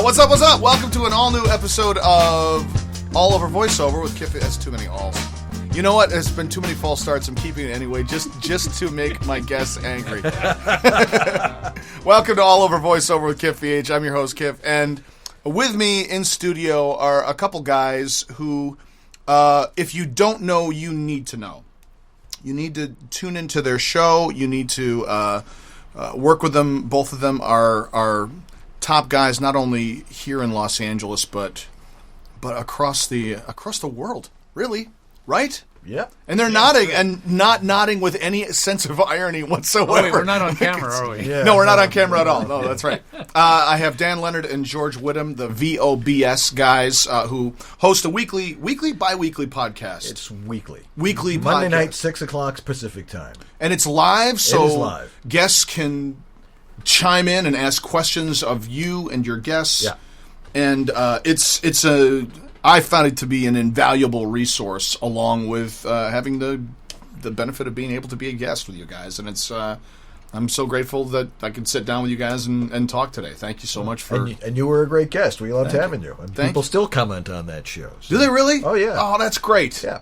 What's up? What's up? Welcome to an all-new episode of All Over Voiceover with Kip. That's too many alls. You know what? It's been too many false starts. I'm keeping it anyway, just to make my guests angry. Welcome to All Over Voiceover with Kip VH. I'm your host, Kip, and with me in studio are a couple guys who, if you don't know, you need to know. You need to tune into their show. You need to work with them. Both of them are top guys, not only here in Los Angeles, but across the world, really, right? Yep. And they're nodding, and not nodding with any sense of irony whatsoever. Oh, wait, we're not on camera, are we? Yeah, no, we're not on camera at all. No, that's right. I have Dan Lenard and George Whittam, the VOBS guys, who host a weekly, bi-weekly podcast. It's weekly. Weekly Monday podcast. night, 6 o'clock Pacific time. And it's live, so it is live. Guests can chime in and ask questions of you and your guests. Yeah. And I found it to be an invaluable resource, along with having the benefit of being able to be a guest with you guys. And it's I'm so grateful that I could sit down with you guys and talk today. Thank you so much for... And you were a great guest. We loved having you. And Thank people you. Still comment on that show. So. Do they really? Oh, yeah. Oh, that's great. Yeah.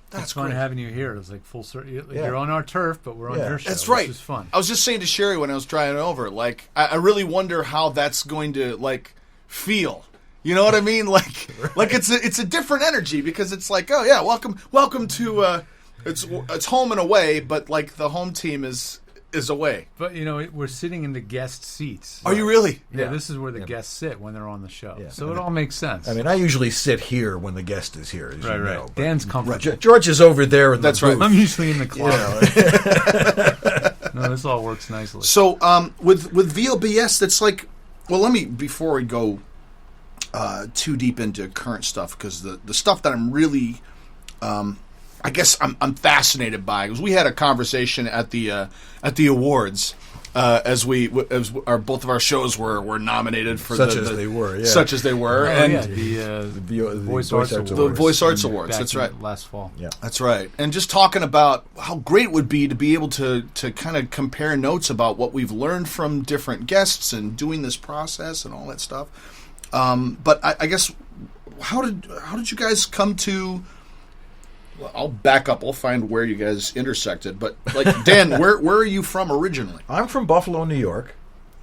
That's fun great. having you here. It's like full circle. You're Yeah. on our turf, but we're on your show. That's right. Which is fun. I was just saying to Sherry when I was driving over, like, I really wonder how that's going to, like, feel. You know what I mean? Like, Right. like it's a different energy, because it's like, oh yeah, welcome to it's home and away, but like the home team is away. But we're sitting in the guest seats. Are you really? Yeah, this is where the guests sit when they're on the show. Yeah. So it all makes sense. I mean, I usually sit here when the guest is here, as right. you know. But Dan's comfortable. George is over there in That's the right. booth. I'm usually in the closet. You know. No, this all works nicely. So with VOBS, that's like, well, let me, before we go too deep into current stuff, because the stuff that I'm really I guess I'm fascinated by, because we had a conversation at the awards as both of our shows were nominated for Such as they were, yeah. Such as they were, the Voice Arts Awards. The Voice Arts Awards. Back That's in right. Last fall. Yeah. That's right. And just talking about how great it would be to be able to kind of compare notes about what we've learned from different guests and doing this process and all that stuff. But I guess, how did you guys come to? Well, I'll back up. I'll find where you guys intersected. But like, Dan, where are you from originally? I'm from Buffalo, New York,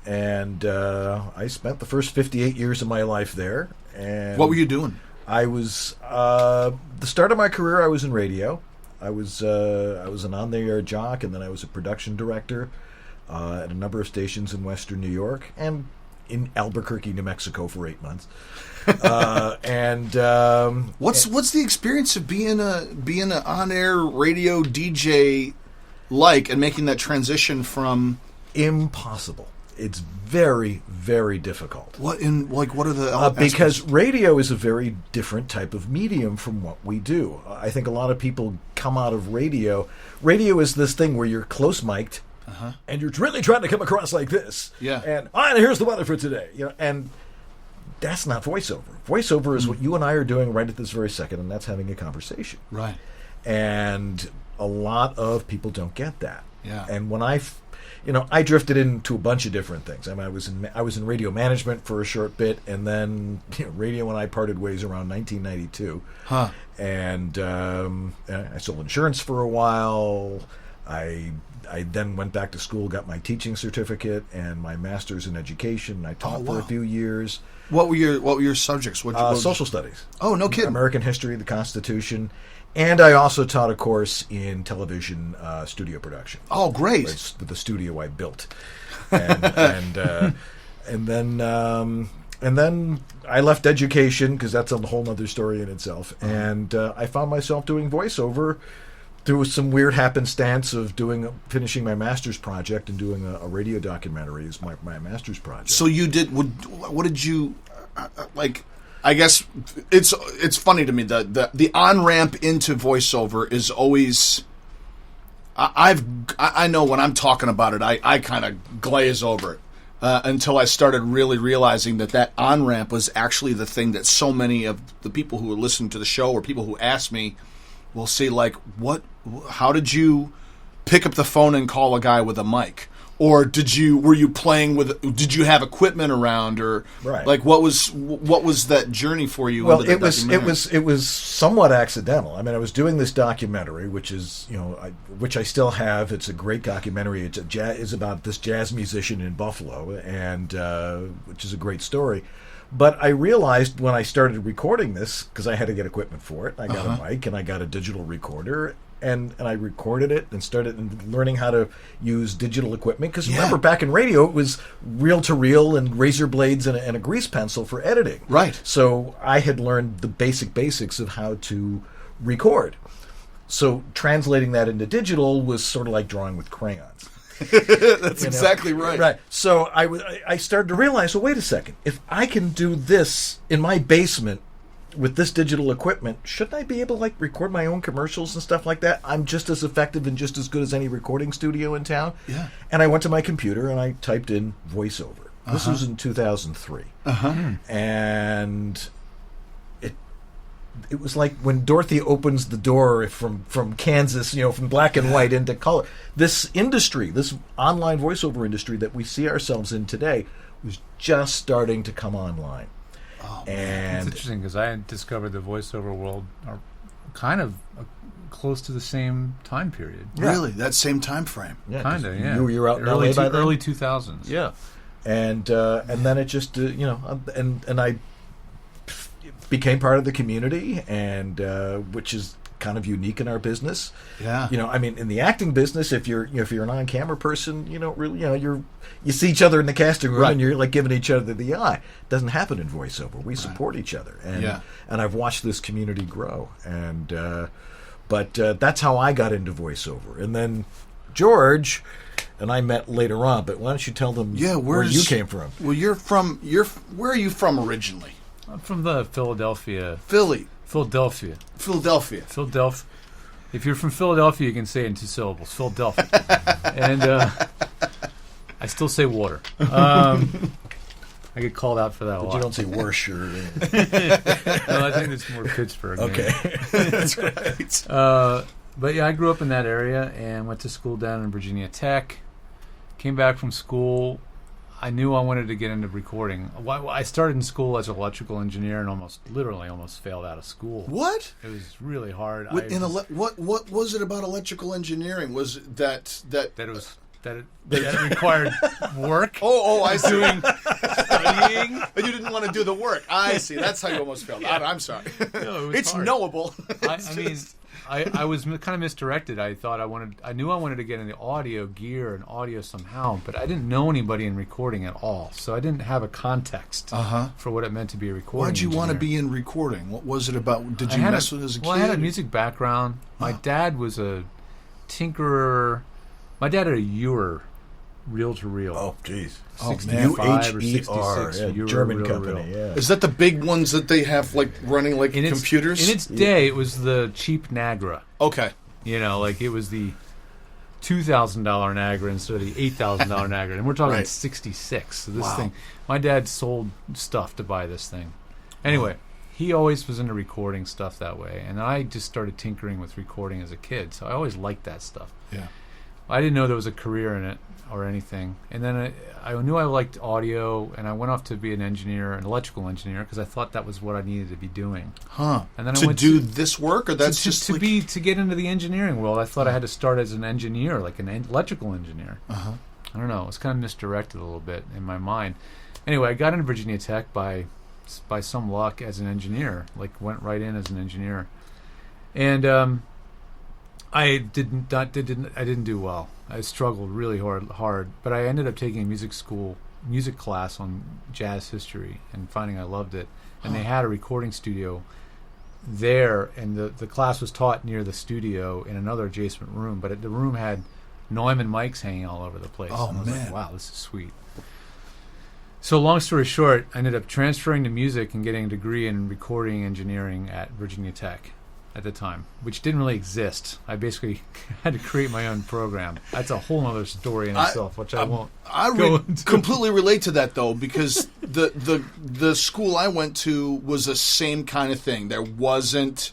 and I spent the first 58 years of my life there. And What were you doing? I was the start of my career. I was in radio. I was an on-the-air jock, and then I was a production director at a number of stations in Western New York and in Albuquerque, New Mexico, for 8 months. What's the experience of being an on-air radio DJ and making that transition from? Impossible. It's very, very difficult. What are the aspects? Because radio is a very different type of medium from what we do. I think a lot of people come out of radio. Radio is this thing where you're close mic'd, and you're really trying to come across like this. Yeah. And here's the weather for today. And that's not voiceover. Voiceover is what you and I are doing right at this very second, and that's having a conversation. Right. And a lot of people don't get that. Yeah. And when I drifted into a bunch of different things. I mean, I was in radio management for a short bit, and then radio and I parted ways around 1992. Huh. And I sold insurance for a while. I then went back to school, got my teaching certificate and my master's in education. I taught for a few years. What were your subjects? Social studies. Oh, no kidding. American history, the Constitution. And I also taught a course in television studio production. Oh, great! It's the studio I built, and then I left education because that's a whole other story in itself. And I found myself doing voiceover through some weird happenstance of finishing my master's project and doing a radio documentary as my master's project. So you did. What did you like? I guess it's funny to me that the on ramp into voiceover is always. I know when I'm talking about it, I kind of glaze over it until I started really realizing that on ramp was actually the thing that so many of the people who are listening to the show or people who ask me will say, like, how did you pick up the phone and call a guy with a mic? or were you playing with? Did you have equipment around, or Right. like what was that journey for you? Well, into it that documentary? it was somewhat accidental. I mean, I was doing this documentary, which is which I still have. It's a great documentary. It's about this jazz musician in Buffalo, and which is a great story. But I realized when I started recording this, because I had to get equipment for it, I got a mic and I got a digital recorder. And I recorded it and started learning how to use digital equipment. Because remember, back in radio, it was reel-to-reel and razor blades and a grease pencil for editing. Right. So I had learned the basics of how to record. So translating that into digital was sort of like drawing with crayons. That's exactly right. Right. So I started to realize, well, wait a second. If I can do this in my basement with this digital equipment, shouldn't I be able to record my own commercials and stuff like that? I'm just as effective and just as good as any recording studio in town. Yeah. And I went to my computer and I typed in voiceover. This was in 2003. And it was like when Dorothy opens the door from Kansas, from black and white into color. This industry, this online voiceover industry that we see ourselves in today, was just starting to come online. Oh, and it's interesting because I discovered the voiceover world are kind of close to the same time period. Really, that same time frame. Yeah, Kind of, yeah. You were out in early LA by then? early 2000s. Yeah, and then it just and I became part of the community, and which is kind of unique in our business. Yeah. I mean, in the acting business, if you're an on-camera person, you don't really, you see each other in the casting room, Right. and you're like giving each other the eye. It doesn't happen in voiceover. We support each other, and I've watched this community grow, and but that's how I got into voiceover, and then George and I met later on. But why don't you tell them where you came from? Well, where are you from originally? I'm from the Philadelphia. Philadelphia. If you're from Philadelphia, you can say it in 2 syllables. Philadelphia. And I still say water. I get called out for that a lot. You don't say worse or No, I think it's more Pittsburgh. okay. That's right. But yeah, I grew up in that area and went to school down in Virginia Tech. Came back from school. I knew I wanted to get into recording. I started in school as an electrical engineer and almost failed out of school. What? It was really hard. What was it about electrical engineering? Was it that it required work. Oh, I see. Studying. But you didn't want to do the work. I see. That's how you almost failed. I'm sorry. No, it was it's hard. knowable. I was kind of misdirected. I knew I wanted to get into audio gear and audio somehow, but I didn't know anybody in recording at all, so I didn't have a context for what it meant to be a recording. Why'd you engineer. want to be in recording? What was it about? Did you mess with it as a kid? Well, I had a music background. My dad was a tinkerer. My dad had a Ewer reel-to-reel. Oh, jeez. 65 or UHER, 66 Ewer German reel-to-reel. company. Yeah. Is that the big ones that they have running computers? In its day, it was the cheap Nagra. Okay. It was the $2,000 Nagra instead of the $8,000 Nagra. And we're talking Right. 66. So this Wow. thing, my dad sold stuff to buy this thing. Anyway, he always was into recording stuff that way. And I just started tinkering with recording as a kid. So I always liked that stuff. Yeah. I didn't know there was a career in it or anything. And then I knew I liked audio, and I went off to be an electrical engineer, because I thought that was what I needed to be doing. Huh. And then I to went do this work, or that's just to get into the engineering world. I thought I had to start as an engineer, like an electrical engineer. I don't know. It was kind of misdirected a little bit in my mind. Anyway, I got into Virginia Tech by some luck as an engineer. Went right in as an engineer, and I didn't do well. I struggled really hard, but I ended up taking a music class on jazz history and finding I loved it. And they had a recording studio there, and the class was taught near the studio in another adjacent room, but the room had Neumann mics hanging all over the place. Oh, and I was man. like, wow, this is sweet. So long story short, I ended up transferring to music and getting a degree in recording engineering at Virginia Tech at the time, which didn't really exist. I basically had to create my own program. That's a whole other story in itself, which I won't go into. Completely relate to that, though, because the school I went to was the same kind of thing. There wasn't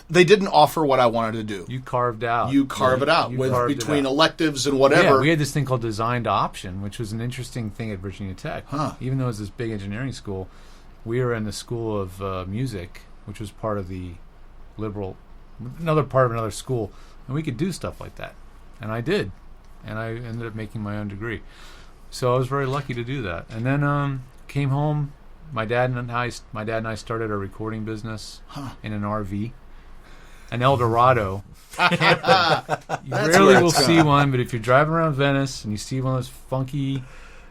they didn't offer what I wanted to do. You carved out. You carve it out between electives and whatever. Yeah, we had this thing called design to option, which was an interesting thing at Virginia Tech. Huh. Even though it was this big engineering school, we were in the School of Music, which was part of the another part of another school, and we could do stuff like that. And I did. And I ended up making my own degree. So I was very lucky to do that. And then came home. My dad and I started a recording business in an RV. An Eldorado camper. You rarely will see one, but if you're driving around Venice and you see one of those funky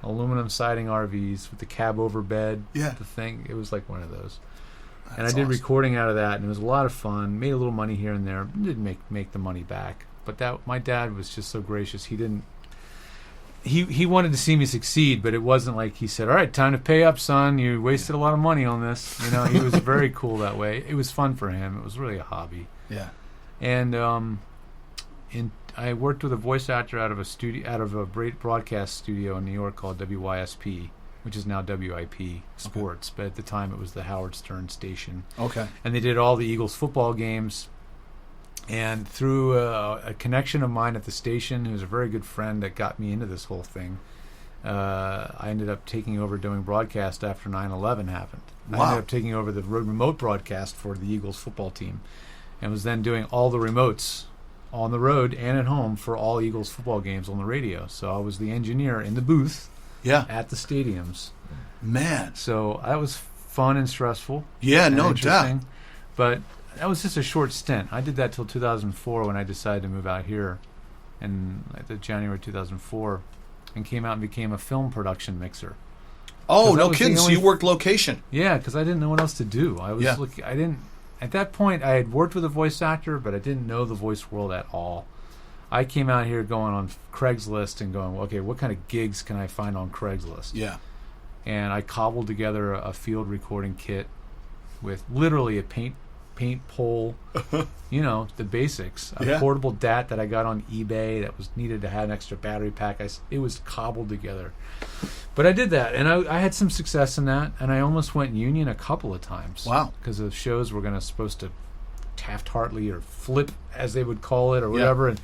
aluminum siding RVs with the cab over bed, the thing, it was like one of those. And I did recording out of that, and it was a lot of fun. Made a little money here and there. Didn't make the money back. But my dad was just so gracious. He didn't. He wanted to see me succeed, but it wasn't like he said, "All right, time to pay up, son. You wasted a lot of money on this." You know, he was very cool that way. It was fun for him. It was really a hobby. Yeah. And I worked with a voice actor out of a broadcast studio in New York called WYSP, which is now WIP Sports, but at the time it was the Howard Stern station. Okay. And they did all the Eagles football games. And through a connection of mine at the station, who was a very good friend that got me into this whole thing, I ended up taking over doing broadcast after 9/11 happened. Wow. I ended up taking over the remote broadcast for the Eagles football team, and was then doing all the remotes on the road and at home for all Eagles football games on the radio. So I was the engineer in the booth at the stadiums. Man. So that was fun and stressful. Yeah, and no doubt. But that was just a short stint. I did that till 2004 when I decided to move out here in January 2004 and came out and became a film production mixer. Oh, no kidding. So you worked location. Yeah, because I didn't know what else to do. At that point, I had worked with a voice actor, but I didn't know the voice world at all. I came out here going on Craigslist and going, okay, what kind of gigs can I find on Craigslist? Yeah. And I cobbled together a field recording kit with literally a paint pole, the basics. A portable DAT that I got on eBay that was needed to have an extra battery pack. It was cobbled together. But I did that, and I had some success in that, and I almost went union a couple of times. Wow. Because the shows were supposed to Taft-Hartley or flip, as they would call it, or whatever, and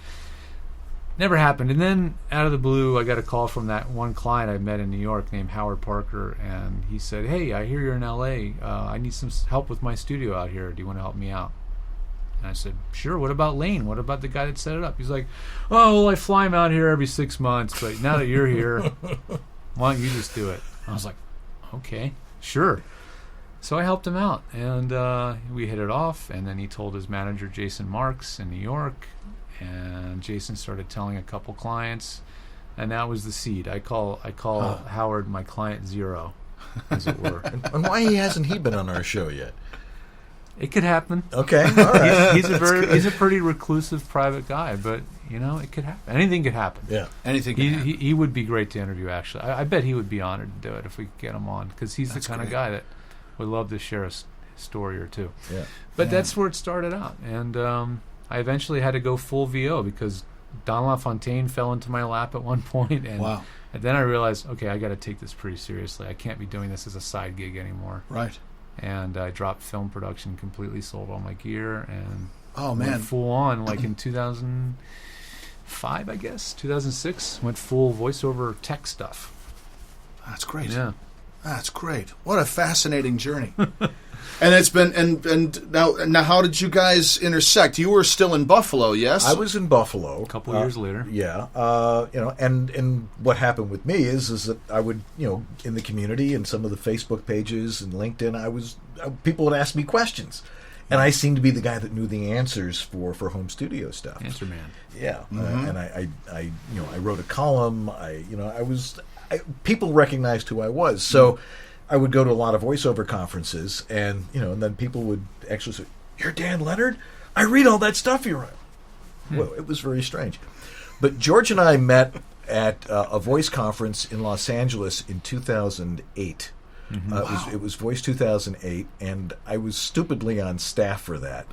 never happened. And then, out of the blue, I got a call from that one client I met in New York named Howard Parker, and he said, "Hey, I hear you're in L.A. I need some help with my studio out here. Do you want to help me out?" And I said, "Sure. What about Lane? What about the guy that set it up?" He's like, "Oh, well, I fly him out here every 6 months, but now that you're here, why don't you just do it?" I was like, "Okay, sure." So I helped him out, and we hit it off, and then he told his manager, Jason Marks, in New York, and Jason started telling a couple clients, and that was the seed. I call Howard my client zero, as it were. And why hasn't he been on our show yet? It could happen. Okay, all right. He's a pretty reclusive, private guy, but it could happen. Anything could happen. Yeah, anything. Can happen. He would be great to interview. Actually, I bet he would be honored to do it if we could get him on, because he's the kind of guy that would love to share a story or two. Yeah, but that's where it started out, and I eventually had to go full VO because Don LaFontaine fell into my lap at one point, and then I realized, okay, I got to take this pretty seriously. I can't be doing this as a side gig anymore. Right. And I dropped film production completely, sold all my gear, and went full on, like in 2005, I guess, 2006, went full voiceover tech stuff. That's great. Yeah. That's great. What a fascinating journey. And it's been and now how did you guys intersect? You were still in Buffalo, yes? I was in Buffalo a couple years later. Yeah. And what happened with me is that I would, in the community and some of the Facebook pages and LinkedIn, people would ask me questions. And I seemed to be the guy that knew the answers for home studio stuff. Answer man. Yeah. And I wrote a column. People recognized who I was. So I would go to a lot of voiceover conferences, and then people would actually say, "You're Dan Lenard? I read all that stuff you write." Well, it was very strange. But George and I met at a voice conference in Los Angeles in 2008. Mm-hmm. It was Voice 2008, and I was stupidly on staff for that.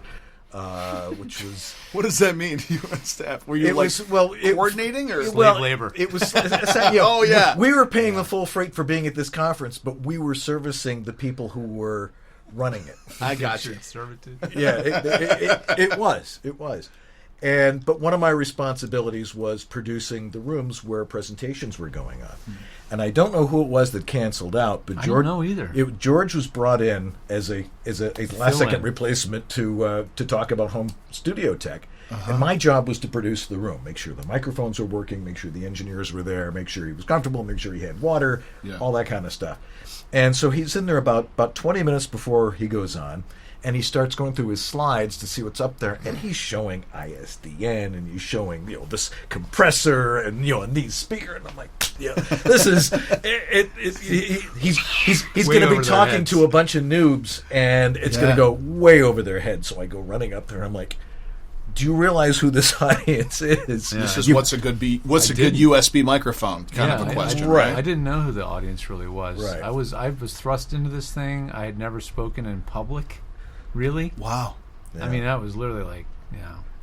Which was... What does that mean? You on staff? Were you coordinating or slave labor? It was. Oh yeah. We were paying the full freight for being at this conference, but we were servicing the people who were running it. I got you. Servitude. Yeah, it was. But one of my responsibilities was producing the rooms where presentations were going on. And I don't know who it was that canceled out, but I George, don't know either. George was brought in as a last second replacement to talk about home studio tech. And my job was to produce the room, make sure the microphones were working, make sure the engineers were there, make sure he was comfortable, make sure he had water, all that kind of stuff. And so he's in there about 20 minutes before he goes on, and he starts going through his slides to see what's up there, and he's showing ISDN, and he's showing this compressor, and and these speakers, and I'm like, this is he's going to be talking to a bunch of noobs, and it's going to go way over their heads. So I go running up there, and I'm like, do you realize who this audience is? Yeah. This is what's a good USB microphone kind of a question, right? I didn't know who the audience really was. Right. I was thrust into this thing. I had never spoken in public, really. Wow. Yeah. I mean, that was literally like,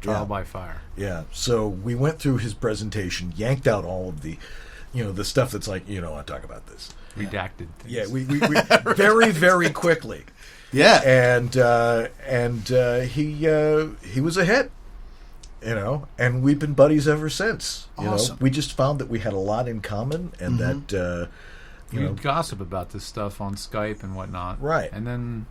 trial by fire. Yeah. So we went through his presentation, yanked out all of the, the stuff that's like, I talk about this. Redacted things. Yeah, we very, very quickly. Yeah. And he was a hit. And we've been buddies ever since. Awesome. We just found that we had a lot in common, and that we'd gossip about this stuff on Skype and whatnot. Right. And then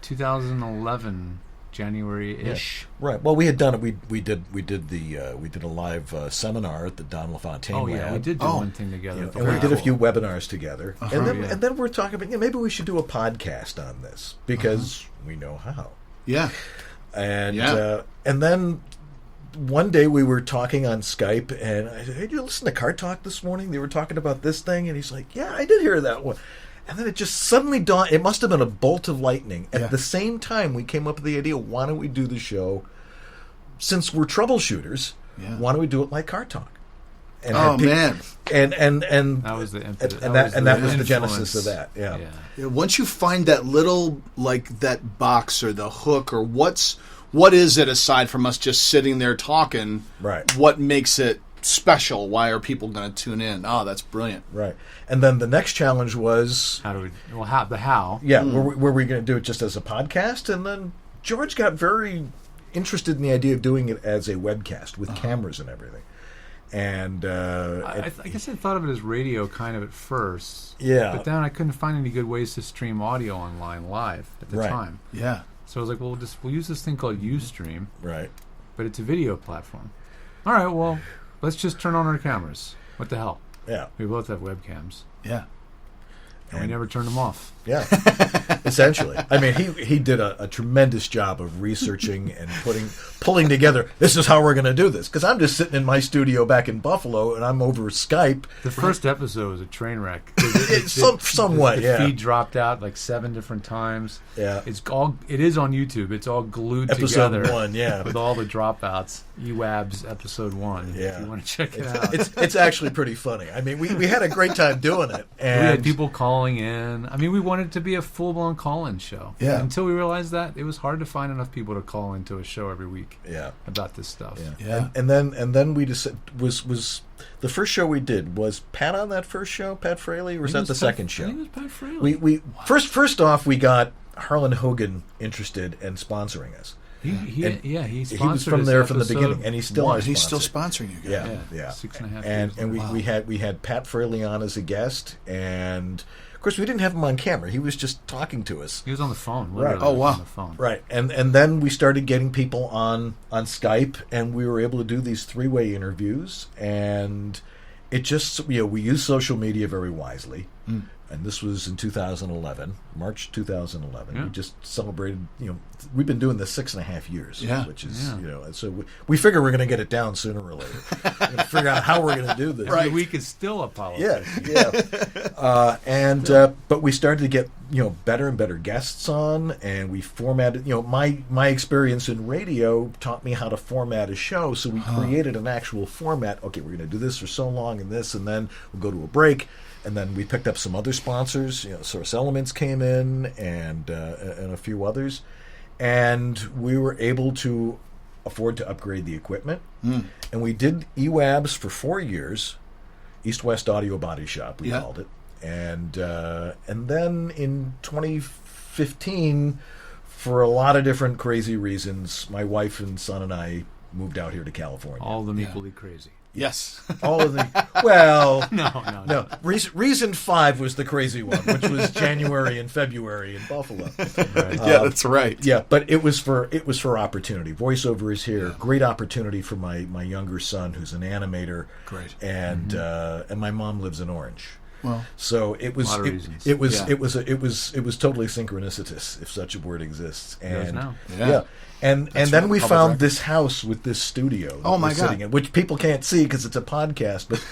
2011 January-ish. Yeah. Right. Well, we had done it. We did a live seminar at the Don LaFontaine Oh yeah, Lab. we did do one thing together. And we did a few webinars together, and then we're talking about maybe we should do a podcast on this because we know how. Yeah. And then one day we were talking on Skype, and I said, "Hey, did you listen to Car Talk this morning? They were talking about this thing," and he's like, "Yeah, I did hear that one." And then it just suddenly dawned. It must have been a bolt of lightning. At the same time, we came up with the idea: why don't we do the show? Since we're troubleshooters, why don't we do it like Car Talk? And man! And that was the impetus. that was the genesis of that. Yeah. Once you find that little that box or the hook or what is it aside from us just sitting there talking? Right. What makes it special? Why are people going to tune in? Oh, that's brilliant. Right. And then the next challenge was how? Yeah, were we going to do it just as a podcast? And then George got very interested in the idea of doing it as a webcast with cameras and everything. And I guess I thought of it as radio kind of at first. Yeah. But then I couldn't find any good ways to stream audio online live at the time. Yeah. So I was like, well, we'll use this thing called Ustream. Right. But it's a video platform. All right, well, let's just turn on our cameras. What the hell? Yeah. We both have webcams. Yeah. And we never turned them off. Yeah. Essentially. I mean, he did a tremendous job of researching and pulling together, this is how we're going to do this. Because I'm just sitting in my studio back in Buffalo, and I'm over Skype. The first episode was a train wreck. Somewhat, the feed dropped out like 7 different times. Yeah. It is on YouTube. It's all glued episode together. Episode 1, yeah. With all the dropouts. EWABS episode 1. Yeah. If you want to check it out. It's actually pretty funny. I mean, we had a great time doing it. And we had people calling in. I mean, we wanted it to be a full-blown call-in show. Yeah. Until we realized that it was hard to find enough people to call into a show every week. Yeah. About this stuff. Yeah. And then we just was the first show we did, was Pat on that first show, Pat Fraley, or was that the second show? I think it was Pat Fraley. We first off we got Harlan Hogan interested in sponsoring us. He was from there from the beginning, and he's still our he's sponsor. still sponsoring you guys. Yeah. 6.5 years. And we had Pat Fraley on as a guest, and of course we didn't have him on camera. He was just talking to us. He was on the phone. Right. Oh wow. On the phone. Right. And then we started getting people on Skype, and we were able to do these 3-way interviews, and it just we use social media very wisely. And this was in 2011, March 2011. Yeah. We just celebrated, we've been doing this 6.5 years, which is, so we figure we're going to get it down sooner or later. We're going to figure out how we're going to do this. Every week is still a politics. Yeah. But we started to get, better and better guests on, and we formatted, my experience in radio taught me how to format a show, so we created an actual format. Okay, we're going to do this for so long and this, and then we'll go to a break. And then we picked up some other sponsors. Source Elements came in, and a few others, and we were able to afford to upgrade the equipment. And we did EWABS for 4 years, East West Audio Body Shop we called it, and then in 15, for a lot of different crazy reasons, my wife and son and I moved out here to California. All of them equally crazy. Yes. All of the well, No. Reason 5 was the crazy one, which was January and February in Buffalo. Right. Yeah, that's right. Yeah, but it was for opportunity. Voiceover is here. Yeah. Great opportunity for my younger son, who's an animator. Great. And and my mom lives in Orange. Well, so it was it was totally synchronicitous, if such a word exists. And now. And then we found this house with this studio. Oh my God! Sitting in, which people can't see because it's a podcast. But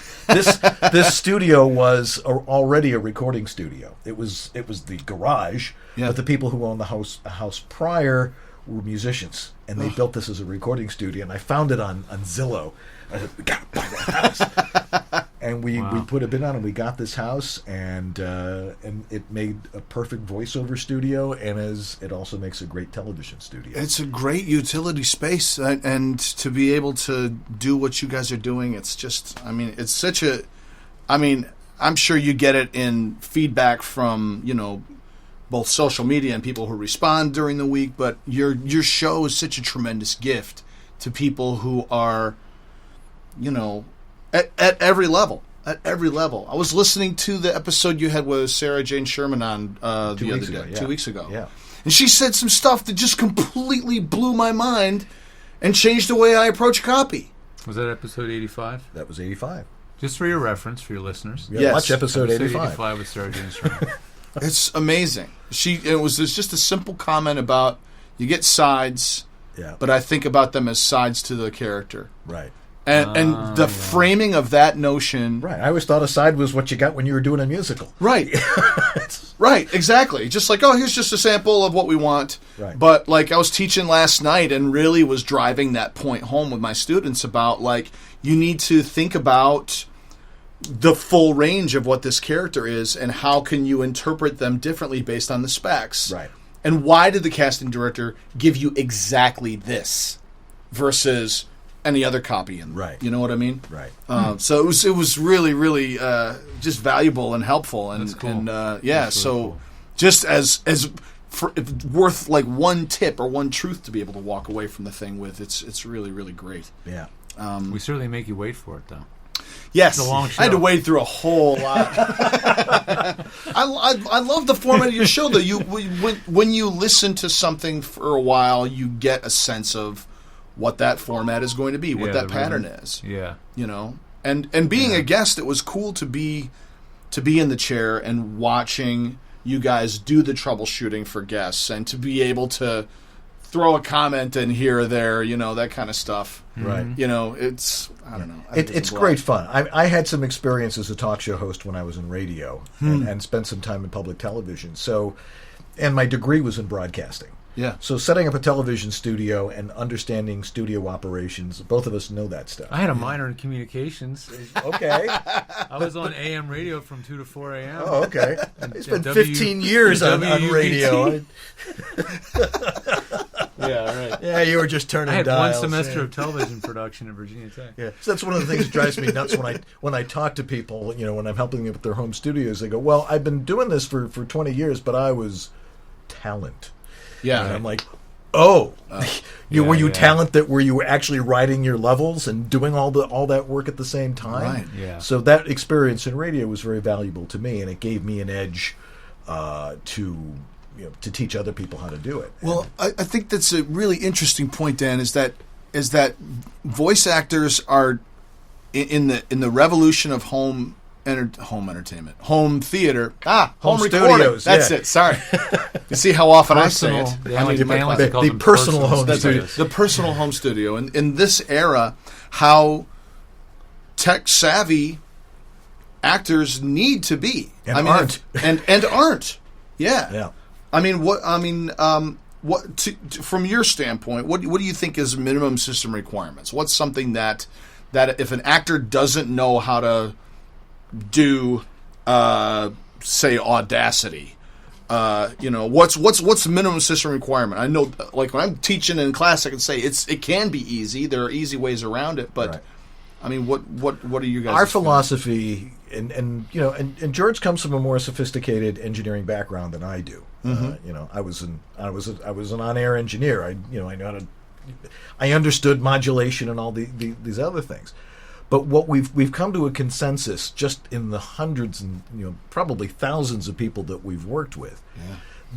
this studio was already a recording studio. It was the garage. Yeah. But the people who owned the house prior were musicians, and they built this as a recording studio. And I found it on Zillow. I said, we gotta buy that house. And we put a bid on it. We got this house, and it made a perfect voiceover studio, and it also makes a great television studio. It's a great utility space, and to be able to do what you guys are doing, it's just, I mean, it's such a, I mean, I'm sure you get it in feedback from, both social media and people who respond during the week, but your show is such a tremendous gift to people who are, at every level. At every level. I was listening to the episode you had with Sarah Jane Sherman on the other day, 2 weeks ago. Yeah. And she said some stuff that just completely blew my mind and changed the way I approach copy. Was that episode 85? That was 85. Just for your reference, for your listeners. Yeah, yes. Watch episode 85. 85 with Sarah Jane Sherman. It's amazing. It was just a simple comment about you get sides, but I think about them as sides to the character. Right. And the framing of that notion... Right. I always thought a side was what you got when you were doing a musical. Right. Right, exactly. Just like, here's just a sample of what we want. Right. But, I was teaching last night and really was driving that point home with my students about, you need to think about the full range of what this character is and how can you interpret them differently based on the specs. Right. And why did the casting director give you exactly this versus... any other copy in, right? You know what I mean, right? So it was really, really just valuable and helpful, and That's cool. and That's really cool. Just as worth one tip or one truth to be able to walk away from the thing with. It's really, really great. Yeah. We certainly make you wait for it, though. Yes, it's a long show. I had to wade through a whole lot. I love the format of your show, though. When you listen to something for a while, you get a sense of what that format is going to be, what that pattern is. Yeah. And being a guest, it was cool to be in the chair and watching you guys do the troubleshooting for guests and to be able to throw a comment in here or there, that kind of stuff. Right. It's, I don't know. It's great fun. I had some experience as a talk show host when I was in radio and spent some time in public television. So, and my degree was in broadcasting. Yeah. So setting up a television studio and understanding studio operations, both of us know that stuff. I had a minor in communications. Okay. I was on AM radio from 2 to 4 a.m. Oh, okay. It's been 15 years on radio. Yeah, right. Yeah, you were just turning dials. I had one semester of television production at Virginia Tech. Yeah. So that's one of the things that drives me nuts when I talk to people, when I'm helping them with their home studios. They go, well, I've been doing this for 20 years, but I was talent. Yeah, and I'm like, were you talent that were you actually writing your levels and doing all that work at the same time? Right. Yeah. So that experience in radio was very valuable to me, and it gave me an edge to teach other people how to do it. Well, I think that's a really interesting point, Dan. Is that voice actors are in the revolution of home entertainment, home theater, home recording. Studios. That's it. Sorry. You see how often I say it. The personal home studio. The personal home studio. And in this era, how tech savvy actors need to be, aren't. and aren't. Yeah. Yeah. From your standpoint, what do you think is minimum system requirements? What's something that if an actor doesn't know how to do, say, Audacity, what's the minimum system requirement? I know, when I'm teaching in class, I can say it can be easy. There are easy ways around it, but right. what are you guys? Our philosophy and you know, and George comes from a more sophisticated engineering background than I do. Mm-hmm. You know, I was an on-air engineer. I know how to. I understood modulation and all these other things. But what we've come to a consensus just in the hundreds and probably thousands of people that we've worked with,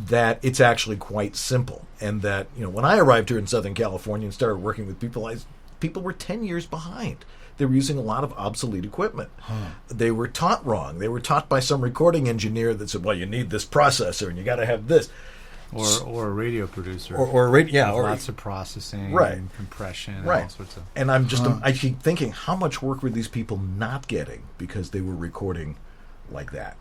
that it's actually quite simple, and that when I arrived here in Southern California and started working with people, people were 10 years behind. They were using a lot of obsolete equipment. They were taught wrong. They were taught by some recording engineer that said, "Well, you need this processor and you got to have this." Or a radio producer, or lots of processing, right, and compression, and right, all sorts of. And I keep thinking, how much work were these people not getting because they were recording like that?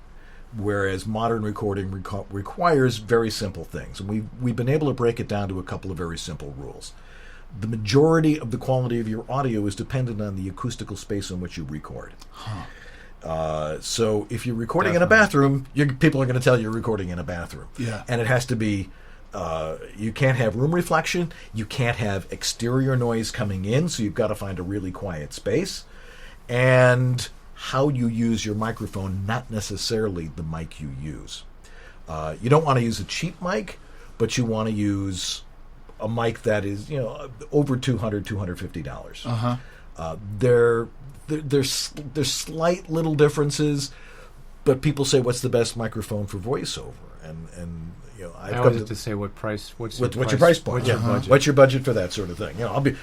Whereas modern recording requires very simple things, and we've been able to break it down to a couple of very simple rules. The majority of the quality of your audio is dependent on the acoustical space in which you record. So if you're recording in a bathroom, people are going to tell you're recording in a bathroom. Yeah. And it has to be, you can't have room reflection. You can't have exterior noise coming in, so you've got to find a really quiet space. And how you use your microphone, not necessarily the mic you use. You don't want to use a cheap mic, but you want to use a mic that is, over $200, $250. There's slight little differences, but people say, "What's the best microphone for voiceover?" And I always have to say, "What price? What's your price point? What's your budget? What's your budget for that sort of thing?" I'll be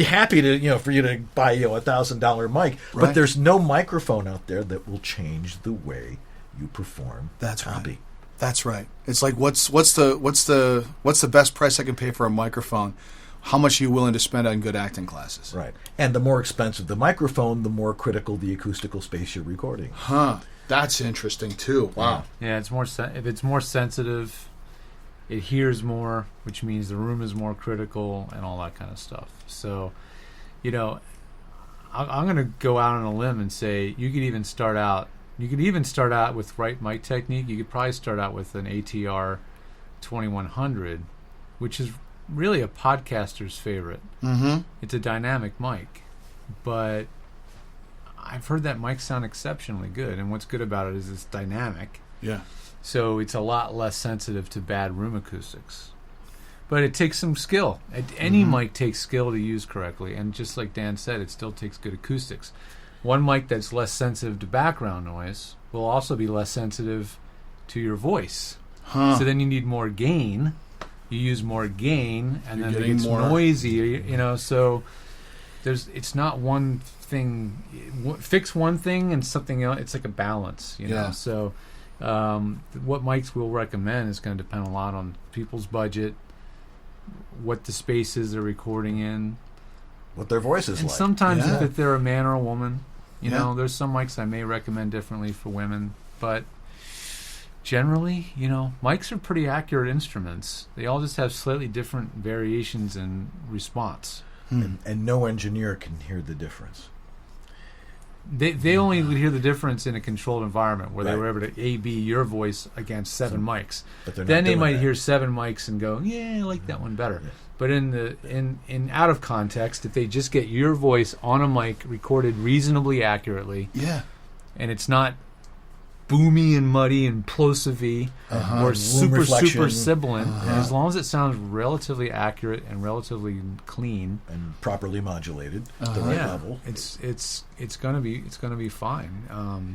happy to for you to buy $1,000 mic, right. But there's no microphone out there that will change the way you perform. That's copy. right. That's right. It's like what's the best price I can pay for a microphone? How much are you willing to spend on good acting classes? Right. And the more expensive the microphone, the more critical the acoustical space you're recording. That's interesting too. Wow. Yeah, it's more if it's more sensitive, it hears more, which means the room is more critical and all that kind of stuff. So, I'm going to go out on a limb and say you could even start out with right mic technique. You could probably start out with an AT-2135, which is really a podcaster's favorite. Mm-hmm. It's a dynamic mic, but I've heard that mic sound exceptionally good. And what's good about it is it's dynamic. Yeah. So it's a lot less sensitive to bad room acoustics. But it takes some skill. Any mic takes skill to use correctly. And just like Dan said, it still takes good acoustics. One mic that's less sensitive to background noise will also be less sensitive to your voice. So then you need more gain. You use more gain, and then it gets noisy. So it's not one thing. Fix one thing and something else. It's like a balance. Yeah. So what mics we'll recommend is going to depend a lot on people's budget, what the spaces they're recording in, what their voice is and like. sometimes if they're a man or a woman. There's some mics I may recommend differently for women, but generally, mics are pretty accurate instruments. They all just have slightly different variations in response. And no engineer can hear the difference. They only would hear the difference in a controlled environment where they were able to A/B your voice against seven mics. But then they might hear seven mics and go, "Yeah, I like that one better." Yeah. But in out of context, if they just get your voice on a mic recorded reasonably accurately, and it's not boomy and muddy and plosive or super sibilant, as long as it sounds relatively accurate and relatively clean and properly modulated at the right level, it's gonna be fine.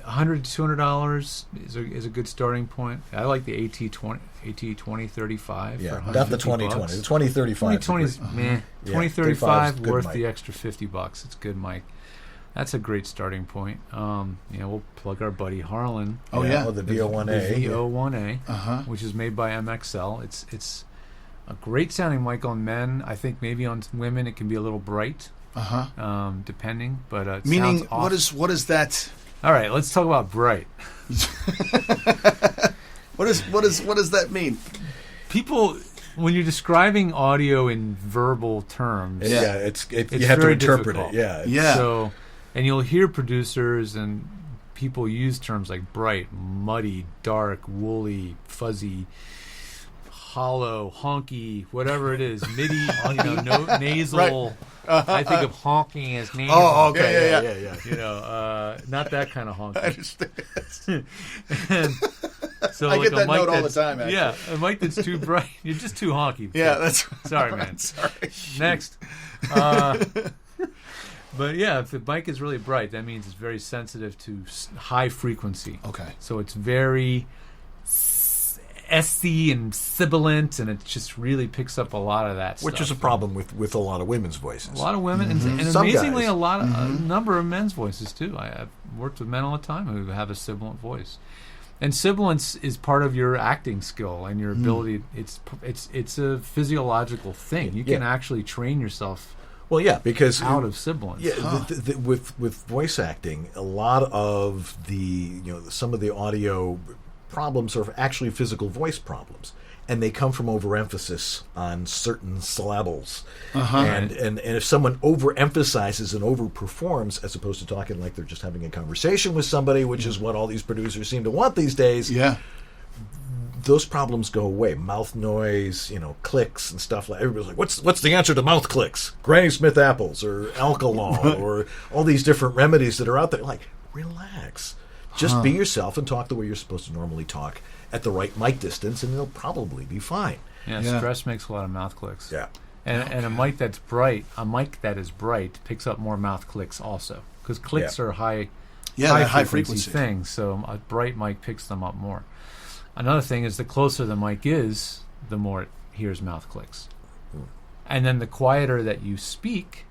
$100 to $200 is a good starting point. I like the AT-2035. Yeah, not the 2020. The 2035. 2035 worth the extra $50. It's a good mic. That's a great starting point. We'll plug our buddy Harlan. The VO1A. The VO1A, which is made by MXL. It's a great sounding mic on men. I think maybe on women it can be a little bright, depending. But it meaning, sounds awesome. what is that? All right, let's talk about bright. What does that mean? People, when you're describing audio in verbal terms, you have to interpret difficult. it. So, and you'll hear producers and people use terms like bright, muddy, dark, woolly, fuzzy, hollow, honky, whatever it is, MIDI, nasal. I think of honking as name. Oh, okay, yeah. You know, not that kind of honking. I understand. And so I like get that a mic note all the that's- time, actually. Yeah, a mic that's too bright. You're just too honky. Yeah, that's Sorry, man. Sorry. Next. But yeah, if the mic is really bright, that means it's very sensitive to high frequency. Okay. So it's very SC and sibilant, and it just really picks up a lot of that Which stuff. is a problem with a lot of women's voices. A lot of women, and Some amazingly, guys. a number of men's voices too. I've worked with men all the time who have a sibilant voice, and sibilance is part of your acting skill and your ability. It's a physiological thing. You can actually train yourself Well, yeah, because out of sibilance. Yeah, with voice acting, a lot of some of the audio problems are actually physical voice problems, and they come from overemphasis on certain syllables. And if someone overemphasizes and overperforms, as opposed to talking like they're just having a conversation with somebody, which is what all these producers seem to want these days. Yeah. Those problems go away. Mouth noise, clicks and stuff like. Everybody's like, "What's the answer to mouth clicks? Granny Smith apples or Alkalong or all these different remedies that are out there." Like, relax, just be yourself and talk the way you're supposed to normally talk at the right mic distance, and it'll probably be fine. Yeah, Yeah. stress makes a lot of mouth clicks. Yeah, And a mic that is bright picks up more mouth clicks also, because clicks are high frequency things. So a bright mic picks them up more. Another thing is the closer the mic is, the more it hears mouth clicks. And then the quieter that you speak,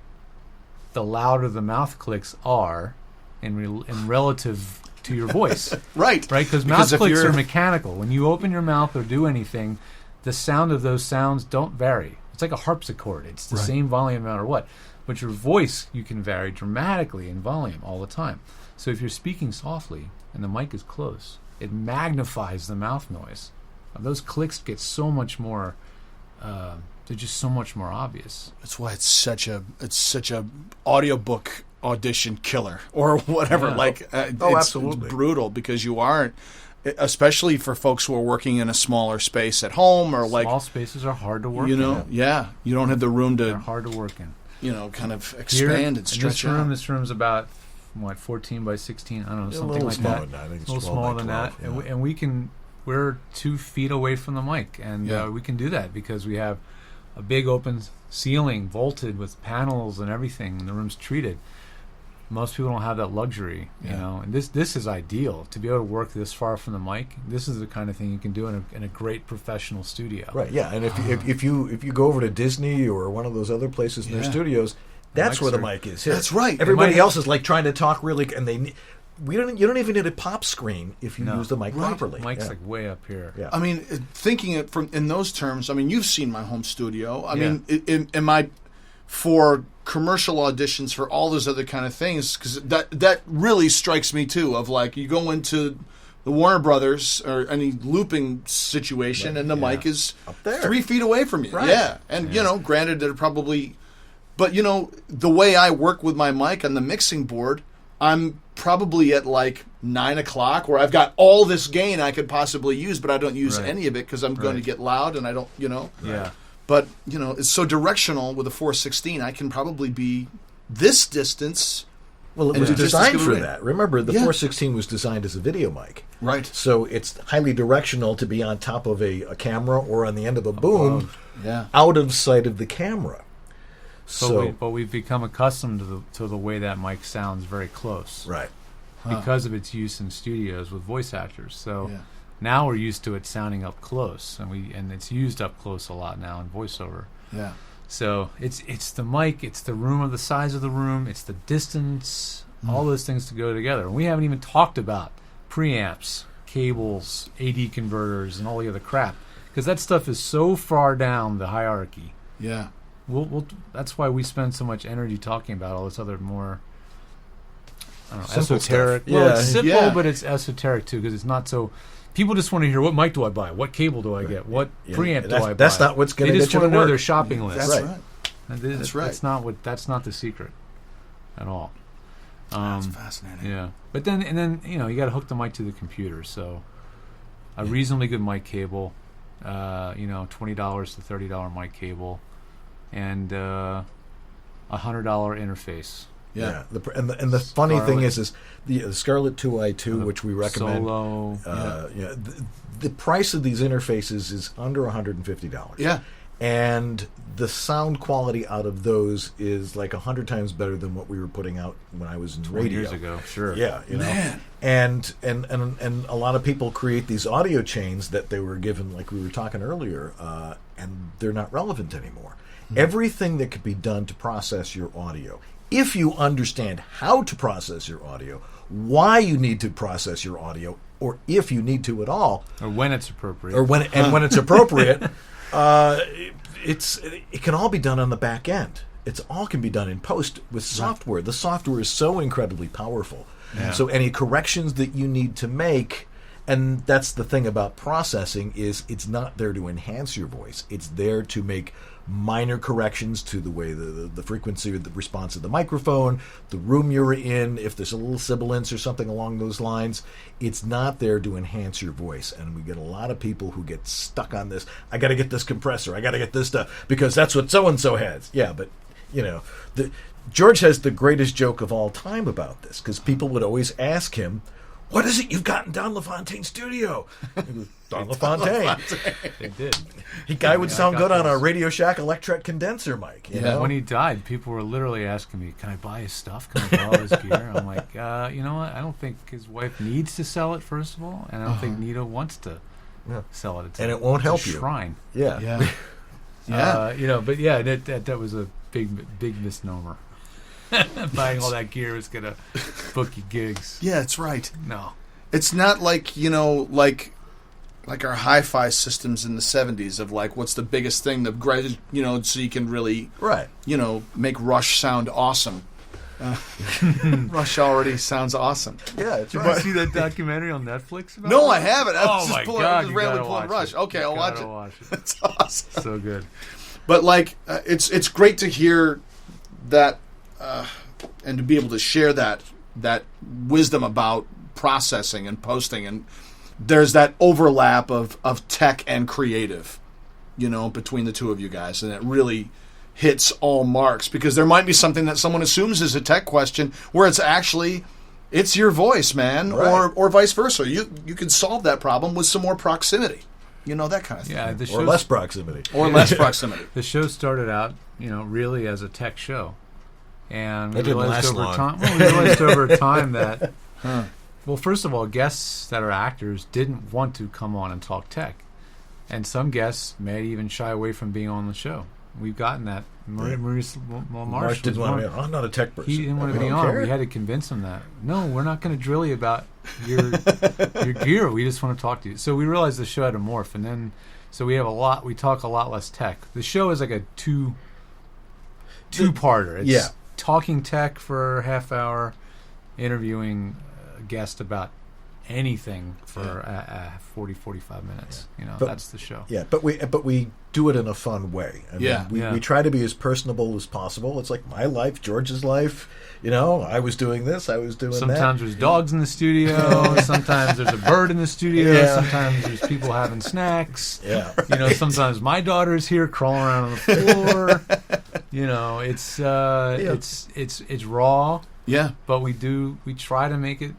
the louder the mouth clicks are in relative to your voice. Right. Because mouth if clicks you're- are mechanical. When you open your mouth or do anything, the sound of those sounds don't vary. It's like a harpsichord. It's the same volume no matter what. But your voice, you can vary dramatically in volume all the time. So if you're speaking softly and the mic is close, it magnifies the mouth noise. Those clicks get so much more. They're just so much more obvious. That's why it's such a audiobook audition killer or whatever. Yeah. It's absolutely. brutal because you aren't, especially for folks who are working in a smaller space at home or Small spaces are hard to work in. you don't have the room They're to hard to work in. kind of Here, expand and in stretch this room, out. This room's about 14 by 16. I don't know, a something little like smaller that. than that. I think it's a little 12 by smaller than 12, that, and we're 2 feet away from the mic, and Yeah. we can do that because we have a big open ceiling, vaulted with panels and everything, and the room's treated. Most people don't have that luxury, you know. And this is ideal to be able to work this far from the mic. This is the kind of thing you can do in a great professional studio. Right. Yeah. And if you go over to Disney or one of those other places in their studios, that's mics where the are- mic is. Here. That's right. Everybody might- else is like trying to talk really, and you don't even need a pop screen if you No. use the mic properly. Mic's Yeah. like way up here. Yeah. I mean, thinking it from in those terms. I mean, you've seen my home studio. I Yeah. mean, am I for commercial auditions for all those other kind of things? Because that really strikes me too. Of like, you go into the Warner Brothers or any looping situation, and the mic is Up there. 3 feet away from you. Right. Yeah, and granted, they're probably, but the way I work with my mic on the mixing board, I'm probably at like 9 o'clock where I've got all this gain I could possibly use, but I don't use Right. any of it because I'm going to get loud and I don't, Yeah. But, it's so directional with a 416. I can probably be this distance. Well, it And was just as designed good for range. that. Remember, the Yeah. 416 was designed as a video mic. Right. So it's highly directional to be on top of a camera or on the end of a boom, Yeah. out of sight of the camera. But we've become accustomed to the way that mic sounds very close. Right. Because of its use in studios with voice actors. So Yeah. now we're used to it sounding up close, and it's used up close a lot now in voiceover. Yeah. So it's the mic, it's the room or the size of the room, it's the distance, all those things to go together. And we haven't even talked about preamps, cables, AD converters, and all the other crap, because that stuff is so far down the hierarchy. Yeah. We'll that's why we spend so much energy talking about all this other more, I don't know, Simple esoteric. stuff. Well, Yeah. it's simple, Yeah. but it's esoteric too, because it's not so. People just want to hear, what mic do I buy? What cable do I get? What Yeah. preamp do That's- I buy? that's not what's gonna They get just you want to to know work. their shopping list. That's Right. right. And That's right. That's not the secret at all. That's fascinating. Yeah, but then you got to hook the mic to the computer. So a reasonably good mic cable, $20 to $30 mic cable, and $100 interface. Yeah. And the funny Scarlett. thing is the Scarlett 2i2, which we recommend. Solo. The price of these interfaces is under $150. Yeah. And the sound quality out of those is like 100 times better than what we were putting out when I was in 20 radio. years ago, sure. Yeah, you know. Man. And a lot of people create these audio chains that they were given, like we were talking earlier, and they're not relevant anymore. Everything that could be done to process your audio, if you understand how to process your audio, why you need to process your audio, or if you need to at all, Or when it's appropriate. or when it's appropriate, it can all be done on the back end. It's all can be done in post with software. The software is so incredibly powerful. Yeah. So any corrections that you need to make, and that's the thing about processing, is it's not there to enhance your voice. It's there to make minor corrections to the way the frequency or the response of the microphone, the room you're in, if there's a little sibilance or something along those lines. It's not there to enhance your voice. And we get a lot of people who get stuck on this. I got to get this compressor. I got to get this stuff because that's what so-and-so has. Yeah, but, you know, George has the greatest joke of all time about this because people would always ask him, "What is it you've got in Don LaFontaine's studio?" Don LaFontaine. They did. The guy would Yeah, sound I got good on a those. Radio Shack electret condenser mic. You know? When he died, people were literally asking me, "Can I buy his stuff? Can I borrow his gear?" I'm like, you know what? I don't think his wife needs to sell it, first of all, and I don't think Nita wants to sell it. It's And a- it won't it's a help you. Shrine. Yeah. Yeah. Yeah. You know, but yeah, that was a big misnomer. Buying all that gear was gonna book you gigs. Yeah, that's right. No. It's not like, you know, like our hi-fi systems in the 70s of like, what's the biggest thing, you know, so you can really, Right. you know, make Rush sound awesome. Rush already sounds awesome. Yeah, that's Did right. you see that documentary on Netflix about No, Rush? I haven't. I was Oh just my pulling, God, just you randomly gotta pulling watch Rush. it. Okay, I'll You watch gotta it. watch it. That's awesome. So good. But like, it's great to hear that, and to be able to share that wisdom about processing and posting, and there's that overlap of tech and creative, you know, between the two of you guys, and it really hits all marks because there might be something that someone assumes is a tech question where it's your voice, man, Right. or vice versa. You can solve that problem with some more proximity, you know, that kind of thing, Yeah, the Or show less proximity. or less proximity. The show started out, you know, really as a tech show, and we That didn't realized last over long. time. Well, we realized over time that, well, first of all, guests that are actors didn't want to come on and talk tech, and some guests may even shy away from being on the show. We've gotten that. Maurice Marsh didn't want to be on. I'm not a tech person. He didn't want to I be don't on. care. We had to convince him that no, we're not going to drill you about your gear. We just want to talk to you. So we realized the show had to morph, and then so we talk a lot less tech. The show is like a two-parter. It's talking tech for a half hour, interviewing a guest about anything for 40-45 minutes. You know, But- that's the show. Yeah, but we do it in a fun way. I mean, we try to be as personable as possible. It's like my life, George's life. You know, I was doing this, I was doing Sometimes that. there's dogs in the studio. Sometimes there's a bird in the studio. Yeah. Sometimes there's people having snacks. Yeah. You know, sometimes my daughter's here crawling around on the floor. You know, it's raw, Yeah. but we try to make it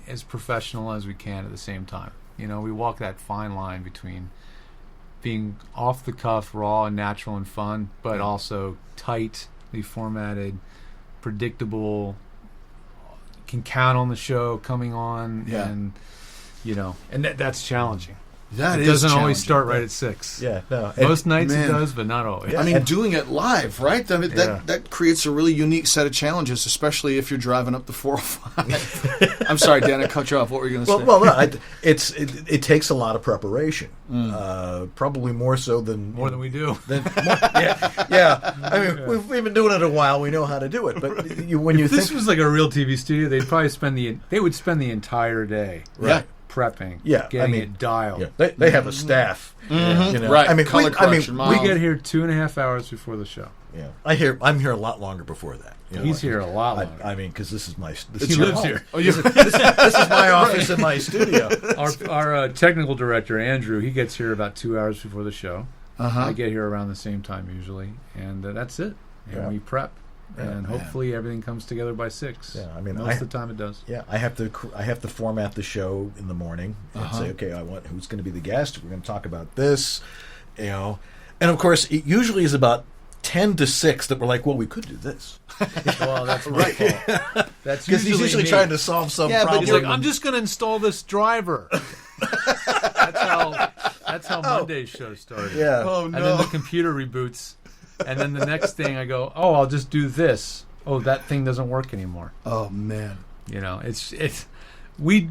as professional as we can at the same time. You know, we walk that fine line between being off the cuff, raw and natural and fun, but also tightly formatted, predictable, can count on the show coming on, and you know, and that's challenging. That It is doesn't always challenging. start right at 6. Yeah, no. Most nights man. it does, but not always. Yeah. I mean, And- doing it live, right? I mean, Yeah. that creates a really unique set of challenges, especially if you're driving up the 405. I'm sorry, Dan, I cut you off. What were you going to say? Well, no, it takes a lot of preparation. Probably more so than More than we do. yeah. I mean, we've been doing it a while. We know how to do it. But when you If this think, was like a real TV studio, they'd probably spend the entire day Yeah. prepping, Yeah, I getting mean, it dialed. yeah, they have a staff. You know? Right. I mean, Color correction, We miles. get here 2.5 hours before the show. Yeah. I'm here a lot longer before that. You know, He's here a lot longer. I mean, because this is my. He lives here. Oh, you This is my office and my studio. Our technical director, Andrew, he gets here about 2 hours before the show. Uh-huh. I get here around the same time usually, and that's it. And Yeah. we prep. and hopefully everything comes together by 6. Yeah, I mean, most of the time it does. Yeah, I have to format the show in the morning and say, okay, I want who's going to be the guest. We're going to talk about this, and of course, it usually is about 10 to 6 that we're like, well, we could do this. Well, that's my fault. That's Because he's usually me. trying to solve some Yeah, but problem. He's like, I'm just going to install this driver. That's how Monday's show started. Yeah. Oh, And no. then the computer reboots. And then the next thing I go, I'll just do this. Oh, that thing doesn't work anymore. Oh, man. We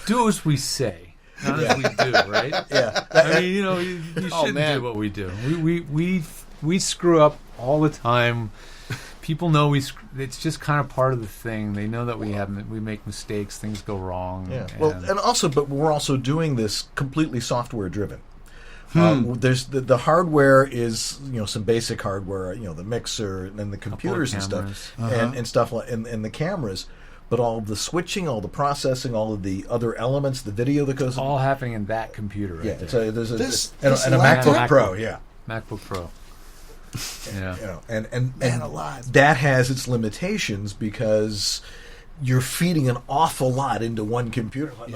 do as we say, not as we do, right? Yeah. I mean, you shouldn't man. do what we do. We screw up all the time. People know it's just kind of part of the thing. They know that we make mistakes, things go wrong. Yeah. But we're also doing this completely software driven. There's the hardware is some basic hardware, the mixer and the computers and stuff, and stuff like and the cameras, but all of the switching, all the processing, all of the other elements, the video that goes, all happening in that computer. Right there. There's a This MacBook laptop- Pro, yeah. MacBook Pro. Yeah. And Man alive. that has its limitations because you're feeding an awful lot into one computer. Like,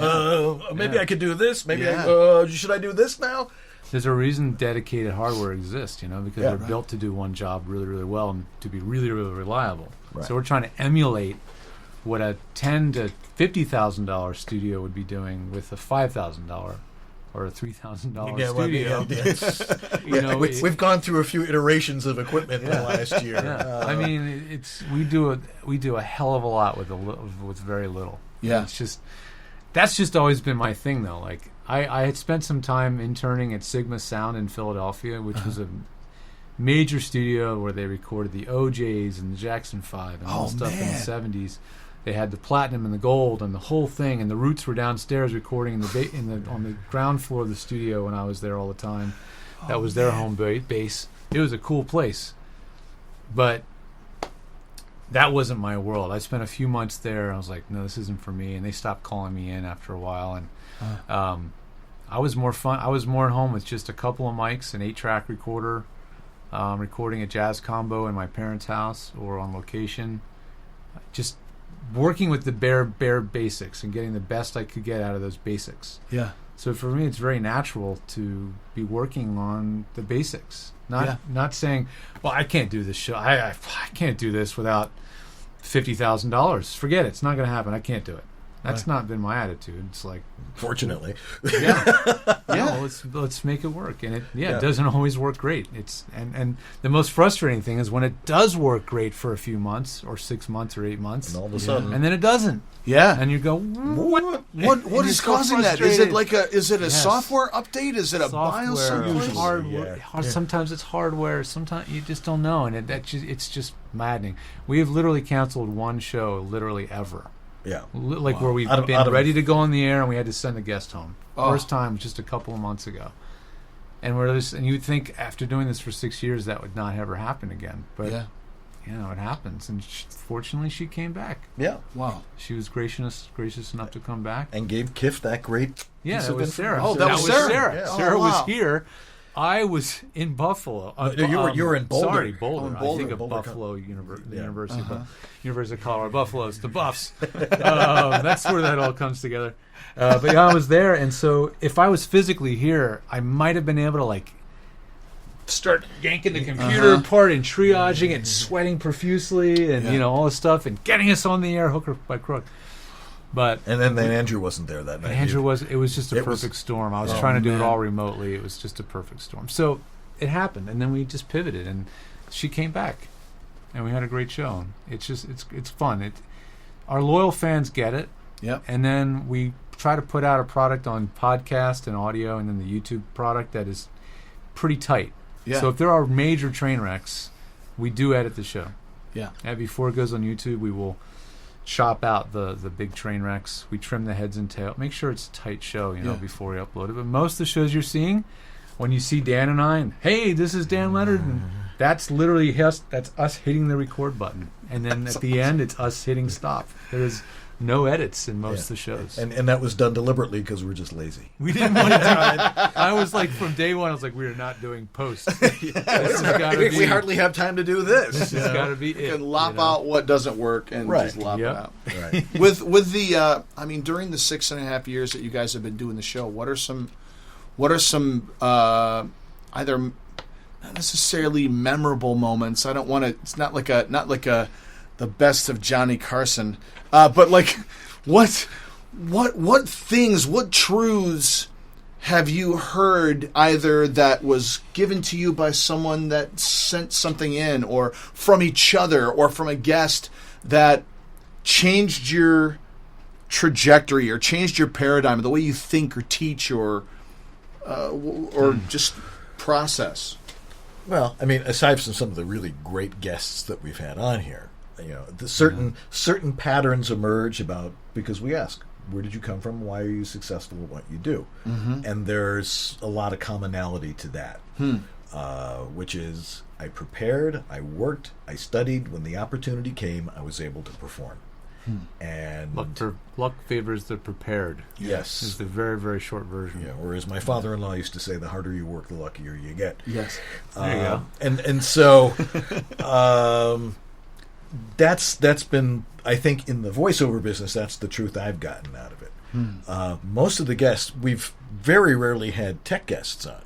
maybe I could do this. Maybe should I do this now? There's a reason dedicated hardware exists, because Yeah, they're right. built to do one job really, really well and to be really, really reliable. Right. So we're trying to emulate what a $10,000 to $50,000 studio would be doing with a $5,000 or a $3,000 studio. We've gone through a few iterations of equipment in the last year. Yeah. I mean, we do a hell of a lot with very little. Yeah. That's just always been my thing, though. Like I had spent some time interning at Sigma Sound in Philadelphia, which was a major studio where they recorded the OJs and the Jackson 5 and all the stuff in the 70s. They had the platinum and the gold and the whole thing, and the Roots were downstairs recording on the ground floor of the studio when I was there all the time. That was their home base. It was a cool place, but that wasn't my world. I spent a few months there, and I was like, no, this isn't for me. And they stopped calling me in after a while, and I was more fun. I was more at home with just a couple of mics, an 8-track recorder, recording a jazz combo in my parents' house or on location, just working with the bare basics and getting the best I could get out of those basics. Yeah. So for me, it's very natural to be working on the basics, not saying, well, I can't do this show. I can't do this without $50,000. Forget it. It's not going to happen. I can't do it. That's not been my attitude. It's like, Fortunately. no, let's make it work. And it doesn't always work great. And the most frustrating thing is when it does work great for a few months or 6 months or 8 months, And all of a sudden, and then it doesn't. Yeah. And you go, what? What is so causing that? Is it frustrated. is it a Yes. software update? Is it a Software, BIOS someplace? hardware. Sometimes it's hardware. Sometimes you just don't know, and it's just maddening. We have literally canceled one show, literally ever. yeah. Where we've Out of- been ready to go on the air, and we had to send a guest home. Oh. First time was just a couple of months ago, and and you'd think after doing this for 6 years that would not ever happen again, but it happens. And fortunately, she came back. Yeah. Wow. She was gracious enough to come back. And gave Kiff that great Yeah, piece that of was Sarah. information. Oh, that was Sarah. Yeah. Sarah Oh, wow. was here. I was in Buffalo. No, you were in Boulder. Sorry, Boulder. Oh, in I Boulder. think of Boulder, Buffalo Yeah. University of Colorado. Buffalo's the Buffs. That's where that all comes together. But I was there, and so if I was physically here, I might have been able to start yanking the computer apart and triaging and sweating profusely and all this stuff and getting us on the air hook or by crook. But And then Andrew wasn't there that night. Andrew it was just a It was- perfect storm. I was trying to do it all remotely. It was just a perfect storm. So it happened, and then we just pivoted, and she came back, and we had a great show. It's fun. Our loyal fans get it. Yep. And then we try to put out a product on podcast and audio, and then the YouTube product that is pretty tight. Yeah. So if there are major train wrecks, we do edit the show. Yeah. And before it goes on YouTube, we will chop out the big train wrecks. We trim the heads and tail. Make sure it's a tight show, before we upload it. But most of the shows you're seeing, when you see Dan and I, and hey, this is Dan Lenard, and that's literally that's us hitting the record button, and then at the end, it's us hitting stop. There's no edits in most of the shows. And that was done deliberately because we're just lazy. We didn't want to do it. I was like, from day one, I was like, we are not doing post. We hardly have time to do this. This has got to be it. You can lop out what doesn't work and just lop it out. Right. With the, I mean, during the 6.5 years that you guys have been doing the show, what are some either not necessarily memorable moments? I don't want to. It's not like a the best of Johnny Carson, but like what things, what truths have you heard either that was given to you by someone that sent something in, or from each other, or from a guest that changed your trajectory or changed your paradigm, the way you think or teach or just process? Well, I mean, aside from some of the really great guests that we've had on here, the certain patterns emerge because we ask, where did you come from? Why are you successful at what you do? Mm-hmm. And there's a lot of commonality to that, which is I prepared, I worked, I studied. When the opportunity came, I was able to perform. And luck favors the prepared. Yes, is the very, very short version. Yeah, or as my father-in-law used to say, the harder you work, the luckier you get. Yes, there you go. And so that's been, I think, in the voiceover business, that's the truth I've gotten out of it. Most of the guests, we've very rarely had tech guests on.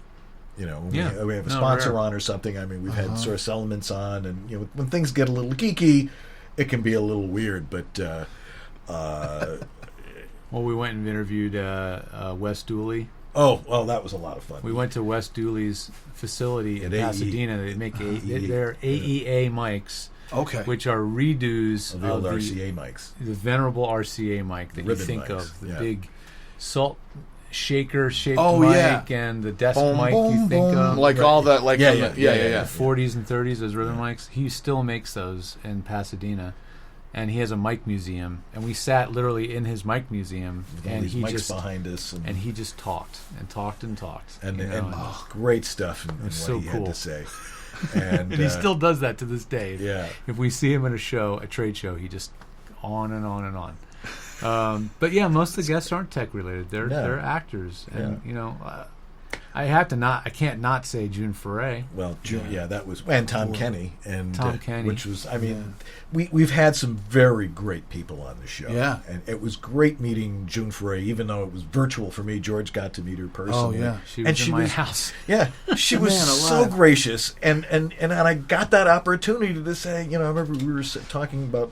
We have a sponsor on or something. I mean, we've had source elements on, and when things get a little geeky, it can be a little weird, but well, we went and interviewed Wes Dooley. Oh, well, that was a lot of fun. We went to Wes Dooley's facility in Pasadena. They make their AEA mics, which are redos of the old RCA mics, the venerable RCA mic that you think of, the big salt shaker shaped mic and the desk mic you think of, like all that, like the 40s and 30s, those rhythm mics. He still makes those in Pasadena, and he has a mic museum, and we sat literally in his mic museum, and he just behind us, and he just talked and talked and talked, and great stuff in what he had to say. And he still does that to this day. Yeah, if we see him at a trade show, he just on and on and on. But yeah, most of the guests aren't tech related. They're actors, and I can't not say June Foray. Well, June, that was, and Tom Kenny, and Tom Kenny, which was, I mean, we've had some very great people on the show. Yeah, and it was great meeting June Foray, even though it was virtual for me. George got to meet her personally. Oh yeah, she was in my house. Yeah, she was so gracious, and I got that opportunity to say, I remember we were talking about.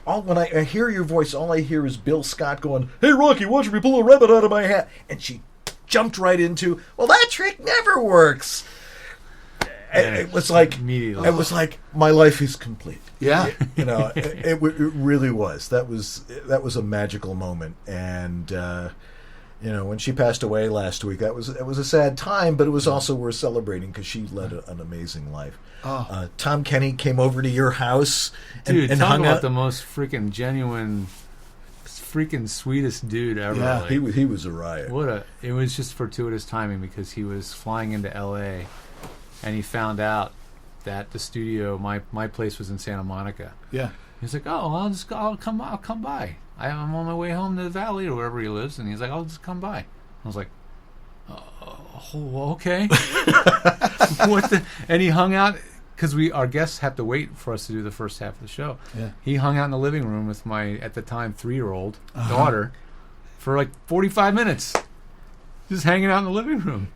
When I hear your voice, all I hear is Bill Scott going, "Hey, Rocky, watch me pull a rabbit out of my hat." And she jumped right into, "Well, that trick never works." And it was like, immediately. It was like, my life is complete. Yeah. It really was. That was a magical moment. And, when she passed away last week, it was a sad time, but it was also worth celebrating because she led an amazing life. Oh. Tom Kenny came over to your house and talk hung about out. the most freaking genuine, freaking sweetest dude ever. Yeah, like, he was a riot. It was just fortuitous timing because he was flying into LA and he found out that the studio, my place was in Santa Monica. Yeah. He's like, "Oh, I'll come by. I'm on my way home to the Valley or wherever he lives," and he's like, "I'll just come by." I was like, "Oh, okay." What the? And he hung out because our guests have to wait for us to do the first half of the show. Yeah. He hung out in the living room with my, at the time, 3-year-old daughter for like 45 minutes, just hanging out in the living room.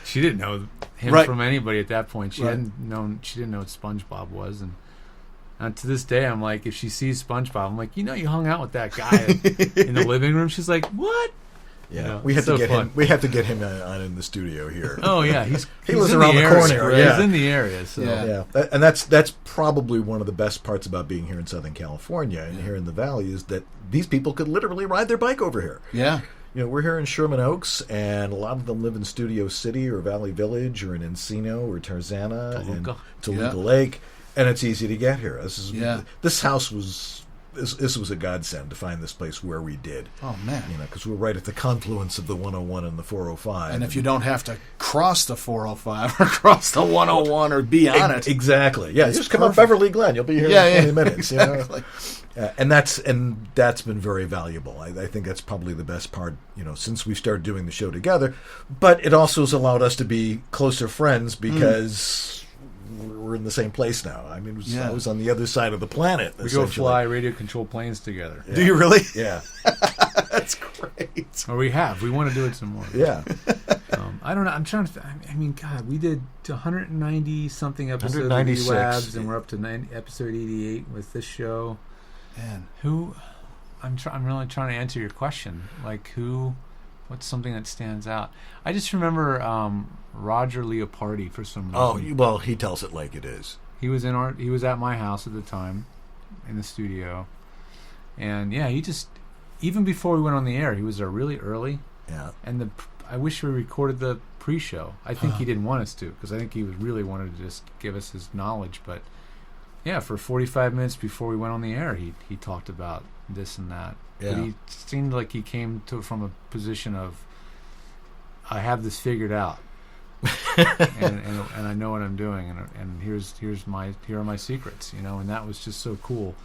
She didn't know him from anybody at that point. She didn't know what SpongeBob was, and to this day, I'm like, if she sees SpongeBob, I'm like, you hung out with that guy in the living room. She's like, "What?" Yeah, we have to get him. We have to get him on in the studio here. Oh yeah, he lives around the corner. Yeah, he's in the area. So and that's probably one of the best parts about being here in Southern California and here in the Valley is that these people could literally ride their bike over here. Yeah. We're here in Sherman Oaks, and a lot of them live in Studio City or Valley Village or in Encino or Tarzana and Toluca Lake, and it's easy to get here. This house was this was a godsend to find this place where we did. Oh, man. Because we're right at the confluence of the 101 and the 405. And if you don't have to cross the 405 or cross the 101 or be on it. Exactly. Yeah, just come up Beverly Glen. You'll be here in 20 minutes. Exactly. And that's been very valuable. I think that's probably the best part, since we started doing the show together. But it also has allowed us to be closer friends because we're in the same place now. I mean, I was on the other side of the planet. We go fly radio-controlled planes together. Yeah. Do you really? Yeah. That's great. Or we have. We want to do it some more. Yeah. I don't know. I'm trying to. I mean, God, we did 190 something episodes of 196. Labs, and we're up to episode 88 with this show. Man, I'm really trying to answer your question. Like, what's something that stands out? I just remember Roger Leopardi for some reason. Oh, well, he tells it like it is. He was at my house at the time, in the studio, and yeah, he just, even before we went on the air, he was there really early. Yeah. And I wish we recorded the pre-show. I think he didn't want us to, because I think he really wanted to just give us his knowledge. But yeah, for 45 minutes before we went on the air, he talked about this and that. Yeah. But he seemed like he came from a position of, I have this figured out, and I know what I'm doing, and here are my secrets, and that was just so cool.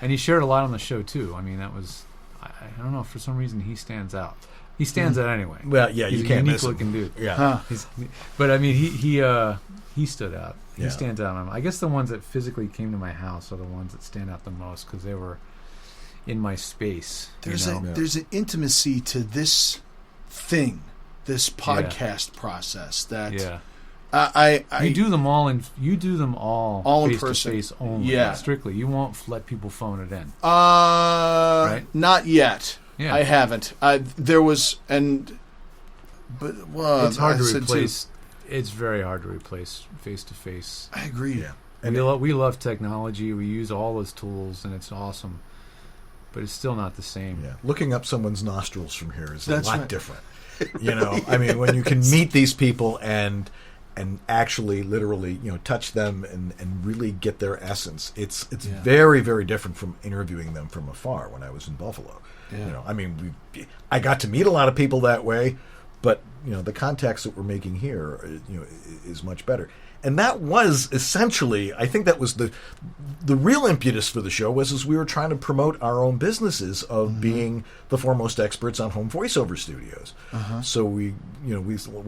And he shared a lot on the show too. I mean, that was, I don't know, for some reason he stands out. He stands out anyway. Well, yeah, he's you can't miss him. He's a unique looking dude. Yeah. But I mean, he stood out. He Yeah. stands out. I guess the ones that physically came to my house are the ones that stand out the most because they were in my space. there's an intimacy to this thing, this podcast process that you do them all in face person. to face only. Yeah. Strictly. You won't let people phone it in. Right? Not yet. Yeah. I haven't. There was it's hard to replace. It's very hard to replace face to face. I agree. Yeah. And we love technology. We use all those tools, and it's awesome. But it's still not the same. Yeah. Looking up someone's nostrils from here is That's a lot right. different. I mean, when you can meet these people and actually literally touch them and really get their essence, it's very, very different from interviewing them from afar when I was in Buffalo. Yeah. I mean, I got to meet a lot of people that way, but the contacts that we're making here is much better. And that was essentially, I think that was the real impetus for the show was we were trying to promote our own businesses of being the foremost experts on home voiceover studios. So we're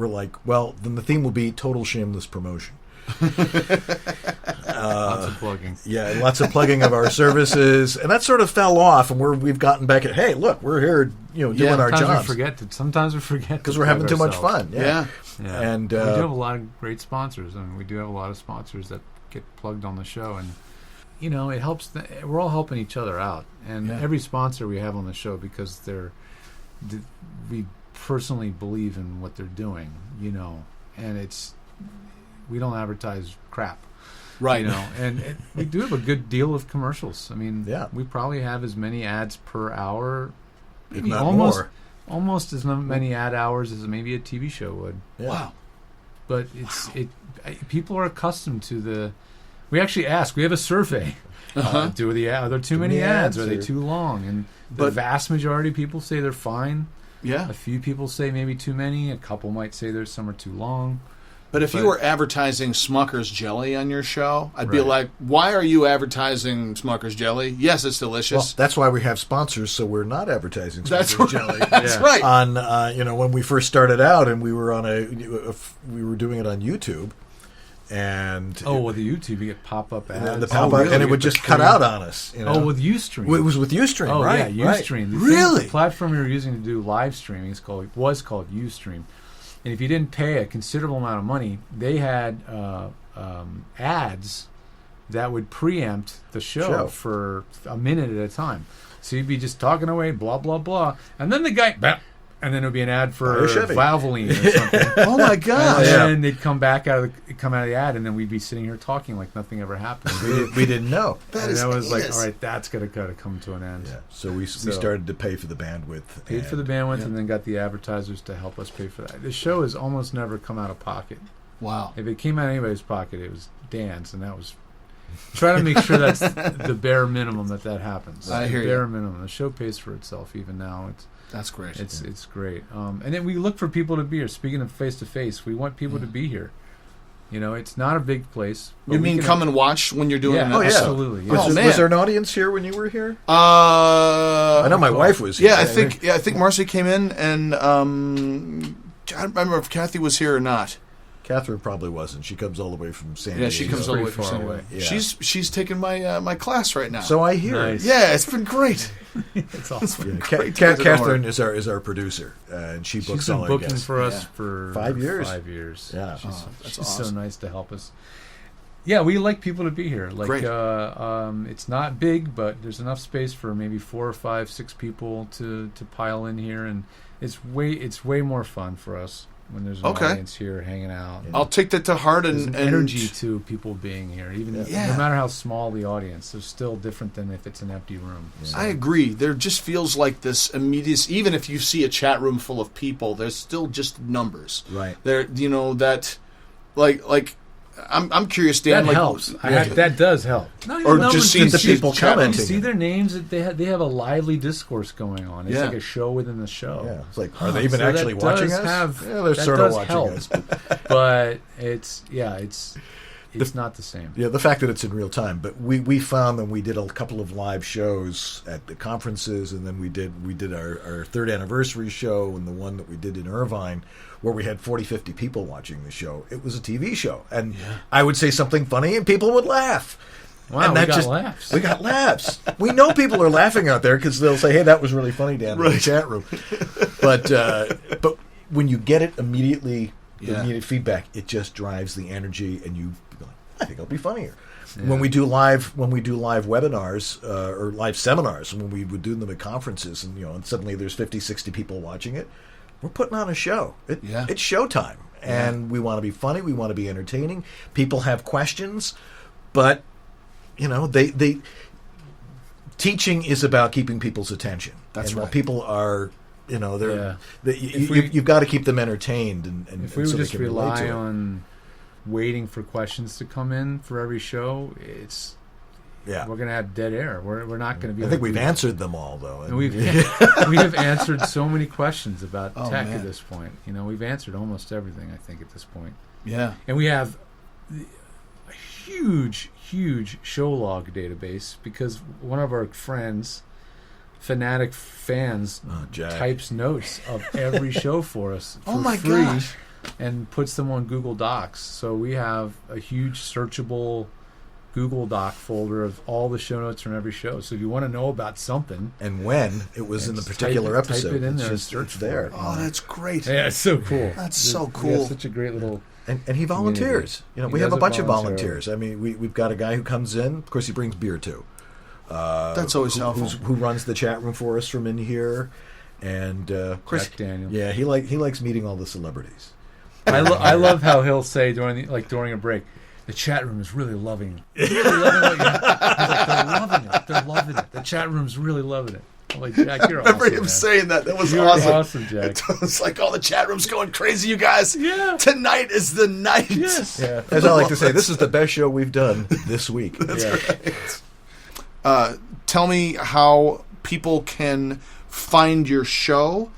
like, well, then the theme will be total shameless promotion. Lots of plugging. Yeah, lots of plugging of our services, and that sort of fell off. And we've gotten back at, hey, look, we're here, doing our jobs. Sometimes we forget because we're having too much fun. Yeah. And we do have a lot of great sponsors. I mean, we do have a lot of sponsors that get plugged on the show, and it helps. We're all helping each other out, and every sponsor we have on the show because we personally believe in what they're doing, and we don't advertise crap. Right. And we do have a good deal of commercials. I mean, we probably have as many ads per hour, maybe more. Almost as many ad hours as maybe a TV show would. Yeah. Wow. But people are accustomed to we actually ask, we have a survey. Are there too many ads? Are they too long? And the vast majority of people say they're fine. Yeah. A few people say maybe too many. A couple might say there's some are too long. But if you were advertising Smucker's Jelly on your show, I'd be like, why are you advertising Smucker's Jelly? Yes, it's delicious. Well, that's why we have sponsors, so we're not advertising Smucker's Jelly. That's right. On when we first started out, and we were we were doing it on YouTube, and with the YouTube, you get pop-up ads. The pop-up, and it would just cut out on us. With Ustream. It was with Ustream, right? Yeah, Ustream. Right. Really? The platform we were using to do live streaming was called Ustream. And if you didn't pay a considerable amount of money, they had ads that would preempt the show for a minute at a time. So you'd be just talking away, blah, blah, blah. And then the guy, and then it would be an ad for Valvoline or something. Oh, my gosh. And then they'd come out of the ad, and then we'd be sitting here talking like nothing ever happened. We didn't know. That was like, all right, that's going to come to an end. Yeah. So we started to pay for the bandwidth. Paid for the bandwidth and then got the advertisers to help us pay for that. The show has almost never come out of pocket. Wow. If it came out of anybody's pocket, it was Dan's, and that was try to make sure that's the bare minimum that happens. I hear the you. bare minimum. The show pays for itself even now. That's great. It's great. And then we look for people to be here. Speaking of face to face, we want people to be here. You know, it's not a big place. You mean come and watch when you're doing Yeah, an Oh, yeah. episode? absolutely. Yeah. Oh, man. Was there an audience here when you were here? I I know my wife was here. Yeah, I think Marcy came in, and I don't remember if Kathy was here or not. Catherine probably wasn't. She comes all the way from San Diego. Yeah, she comes all the way from pretty San far Diego. away. Yeah. She's taking my my class right now. So I hear. Nice. yeah, it's been great. It's awesome. Yeah, Great to visit Catherine is our producer, and she books She's been all our booking guests. for us Yeah. for 5 years. 5 years. Yeah. she's, That's she's so awesome. nice to help us. Yeah, we like people to be here. Like, Great. it's not big, but there's enough space for maybe 4 or 5, 6 people to pile in here, and it's way more fun for us when there's an Okay. audience here hanging out. I'll take that to heart There's and an energy to people being here, even Yeah. no matter how small the audience. They're still different than if it's an empty room. I agree. There just feels like this immediate. Even if you see a chat room full of people, there's still just numbers. Right. There, that, like. I'm curious, Dan. That like, helps. That does help. Not even Or numbers, just seeing the people chat rooms. commenting. see their names. They have a lively discourse going on. It's Yeah. like a show within the show. Yeah. It's like, are they even So that actually watching does us? have- Yeah, they're that sort of does watching help. us. But it's not the same. Yeah, the fact that it's in real time. But we found that we did a couple of live shows at the conferences, and then we did our third anniversary show, and the one that we did in Irvine, where we had 40, 50 people watching the show. It was a TV show, and I would say something funny, and people would laugh. Wow, and we that got laughs. We got laughs. We know people are laughing out there because they'll say, "Hey, that was really funny, Dan," in the chat room. But when you get it immediately, the immediate feedback, it just drives the energy, and you go, I think I'll be funnier. Yeah. When we do live webinars or live seminars, when we would do them at conferences, and suddenly there's 50, 60 people watching it, we're putting on a show. It's showtime, and we want to be funny. We want to be entertaining. People have questions, but they teaching is about keeping people's attention. That's and right. While people are, If you've got to keep them entertained, and if we so would they just can relate to rely it. on waiting for questions to come in for every show, we're going to have dead air. We're not going to be. I think we've answered them all, though. And we have answered so many questions about tech man. at this point. We've answered almost everything, I think, at this point. Yeah. And we have a huge show log database because one of our friends, fanatic fans, types notes of every show for us for Oh my free gosh. and puts them on Google Docs. So we have a huge searchable Google Doc folder of all the show notes from every show. So if you want to know about something, and when it was in the just particular type episode, it in it's there and just search it's for there. it. Oh, that's great. yeah, it's so cool. That's so We cool. have such a great little. And he volunteers. He We have does a it bunch of voluntarily. volunteers. I mean, we've got a guy who comes in. Of course, he brings beer too. That's always helpful. Who runs the chat room for us from in here, and Chris Jack Daniels. Yeah, he likes meeting all the celebrities. I love how he'll say during a break, the chat room is really loving it. Really loving what you have. He's like, they're loving it. The chat room's really loving it. I'm like, Jack, you're I remember awesome, him man. saying that. That was You're awesome. awesome, Jack. It was like, the chat room's going crazy, you guys. Yeah. Tonight is the night. Yes. Yeah, as I like to say, this is the best show we've done this week. Tell me how people can find your show,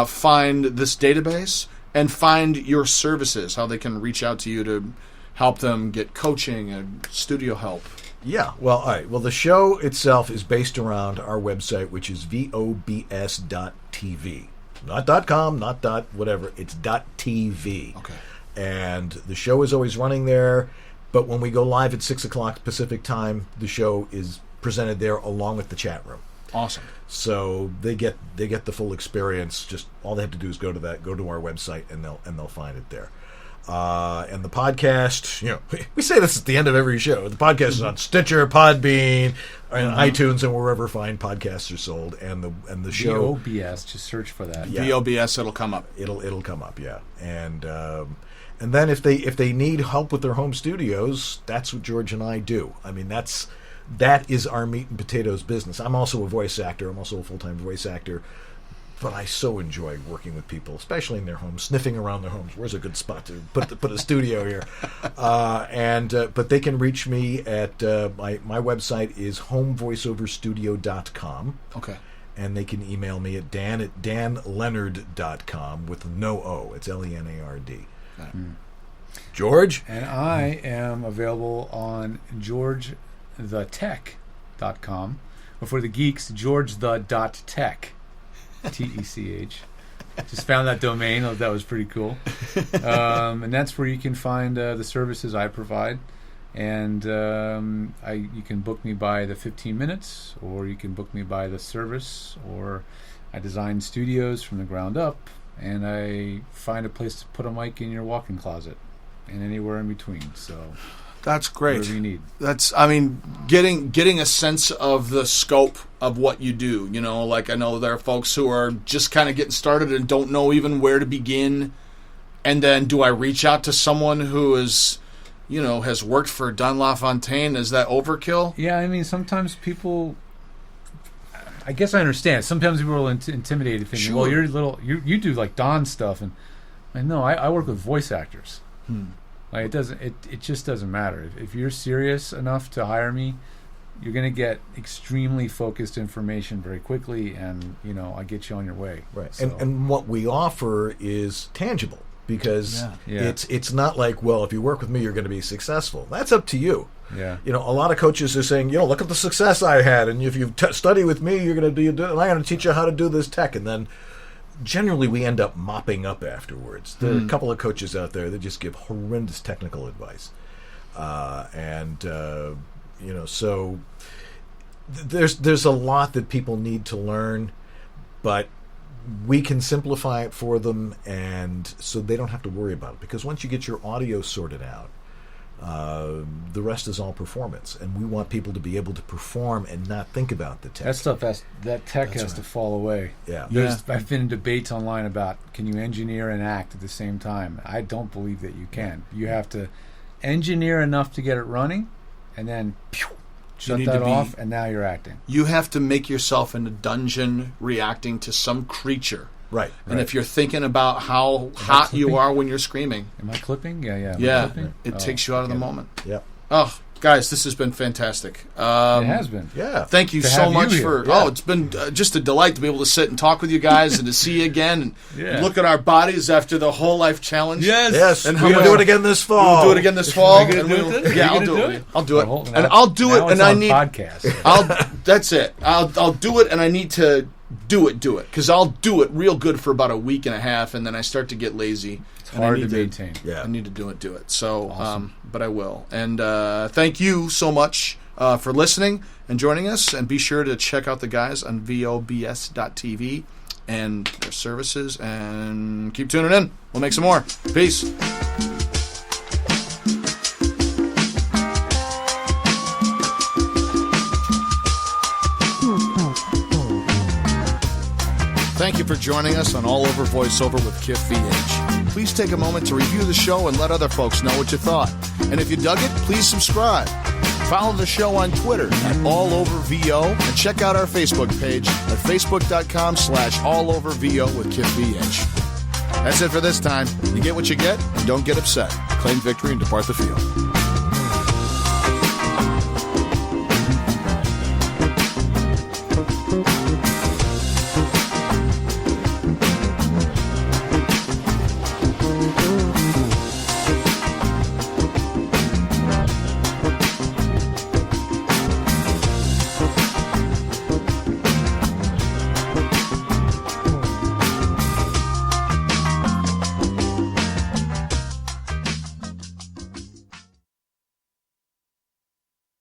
find this database, and find your services, how they can reach out to you to help them get coaching and studio help. Yeah, well, all right. Well, the show itself is based around our website, which is vobs.tv. Not .com, not whatever. It's .tv. Okay. And the show is always running there, but when we go live at 6 o'clock Pacific time, the show is presented there along with the chat room. Awesome. So they get the full experience. Just all they have to do is go to our website, and they'll find it there. And the podcast, we say this at the end of every show. The podcast is on Stitcher, Podbean, and iTunes, and wherever fine podcasts are sold. And the show VOBS, just search for that. Yeah. VOBS, it'll come up. It'll come up, yeah. And then if they need help with their home studios, that's what George and I do. I mean, that is our meat and potatoes business. I'm also a voice actor. I'm also a full-time voice actor. but I so enjoy working with people, especially in their homes, sniffing around their homes. Where's a good spot to put a studio here? But they can reach me at my website is homevoiceoverstudio.com. Okay. And they can email me at danlenard.com with no O. It's Lenard. George? And I am available on georgethetech.com. Or for the geeks, georgethe.tech. TECH. Just found that domain. Oh, that was pretty cool. And that's where you can find the services I provide. And you can book me by the 15 minutes, or you can book me by the service, or I design studios from the ground up, and I find a place to put a mic in your walk-in closet and anywhere in between. So that's great. Whatever you need. That's, I mean, getting a sense of the scope of what you do. You know, like I know there are folks who are just kind of getting started and don't know even where to begin. And then do I reach out to someone who is, you know, has worked for Dunlop-Fontaine? Is that overkill? Yeah, I mean, sometimes people, I guess I understand. Sometimes people are intimidated, thinking, Sure. well, you do like Don stuff. And no, I work with voice actors. Like it just doesn't matter. If you're serious enough to hire me, you're going to get extremely focused information very quickly, and you know, I get you on your way. Right. So. And what we offer is tangible, because it's not like, well, if you work with me, you're going to be successful. That's up to you. Yeah. You know, a lot of coaches are saying, you know, look at the success I had, and if you study with me, you're going to do, and I'm going to teach you how to do this tech, and then generally we end up mopping up afterwards. There are a couple of coaches out there that just give horrendous technical advice, you know, so there's a lot that people need to learn, but we can simplify it for them, and so they don't have to worry about it, because once you get your audio sorted out, the rest is all performance, and we want people to be able to perform and not think about the tech. That tech has to fall away. Yeah. I've been in debates online about, can you engineer and act at the same time? I don't believe that you can. You have to engineer enough to get it running, and then shut that off, and now you're acting. You have to make yourself in a dungeon reacting to some creature. Right. And if you're thinking about how hot you are when you're screaming. Am I clipping? Yeah. Yeah. It takes you out of the moment. Yep. Oh, guys, this has been fantastic. It has been. Yeah. Thank you so much for... Yeah. Oh, it's been just a delight to be able to sit and talk with you guys and to see you again and look at our bodies after the whole life challenge. Yes. And we'll do it again this fall. We'll do it again this fall. Are you gonna do it? Yeah, I'll do it. I'll do it. And I'll do it, and I need... podcast. That's it. I'll do it, and I need to... Do it, because I'll do it real good for about a week and a half, and then I start to get lazy. It's hard to maintain. Yeah. I need to do it. So, awesome. But I will. And thank you so much for listening and joining us, and be sure to check out the guys on VOBS.tv and their services, and keep tuning in. We'll make some more. Peace. Thank you for joining us on All Over Voiceover with Kif VH. Please take a moment to review the show and let other folks know what you thought. And if you dug it, please subscribe. Follow the show on Twitter at AllOverVO, and check out our Facebook page at facebook.com/AllOverVO with Kif VH. That's it for this time. You get what you get, and don't get upset. Claim victory and depart the field.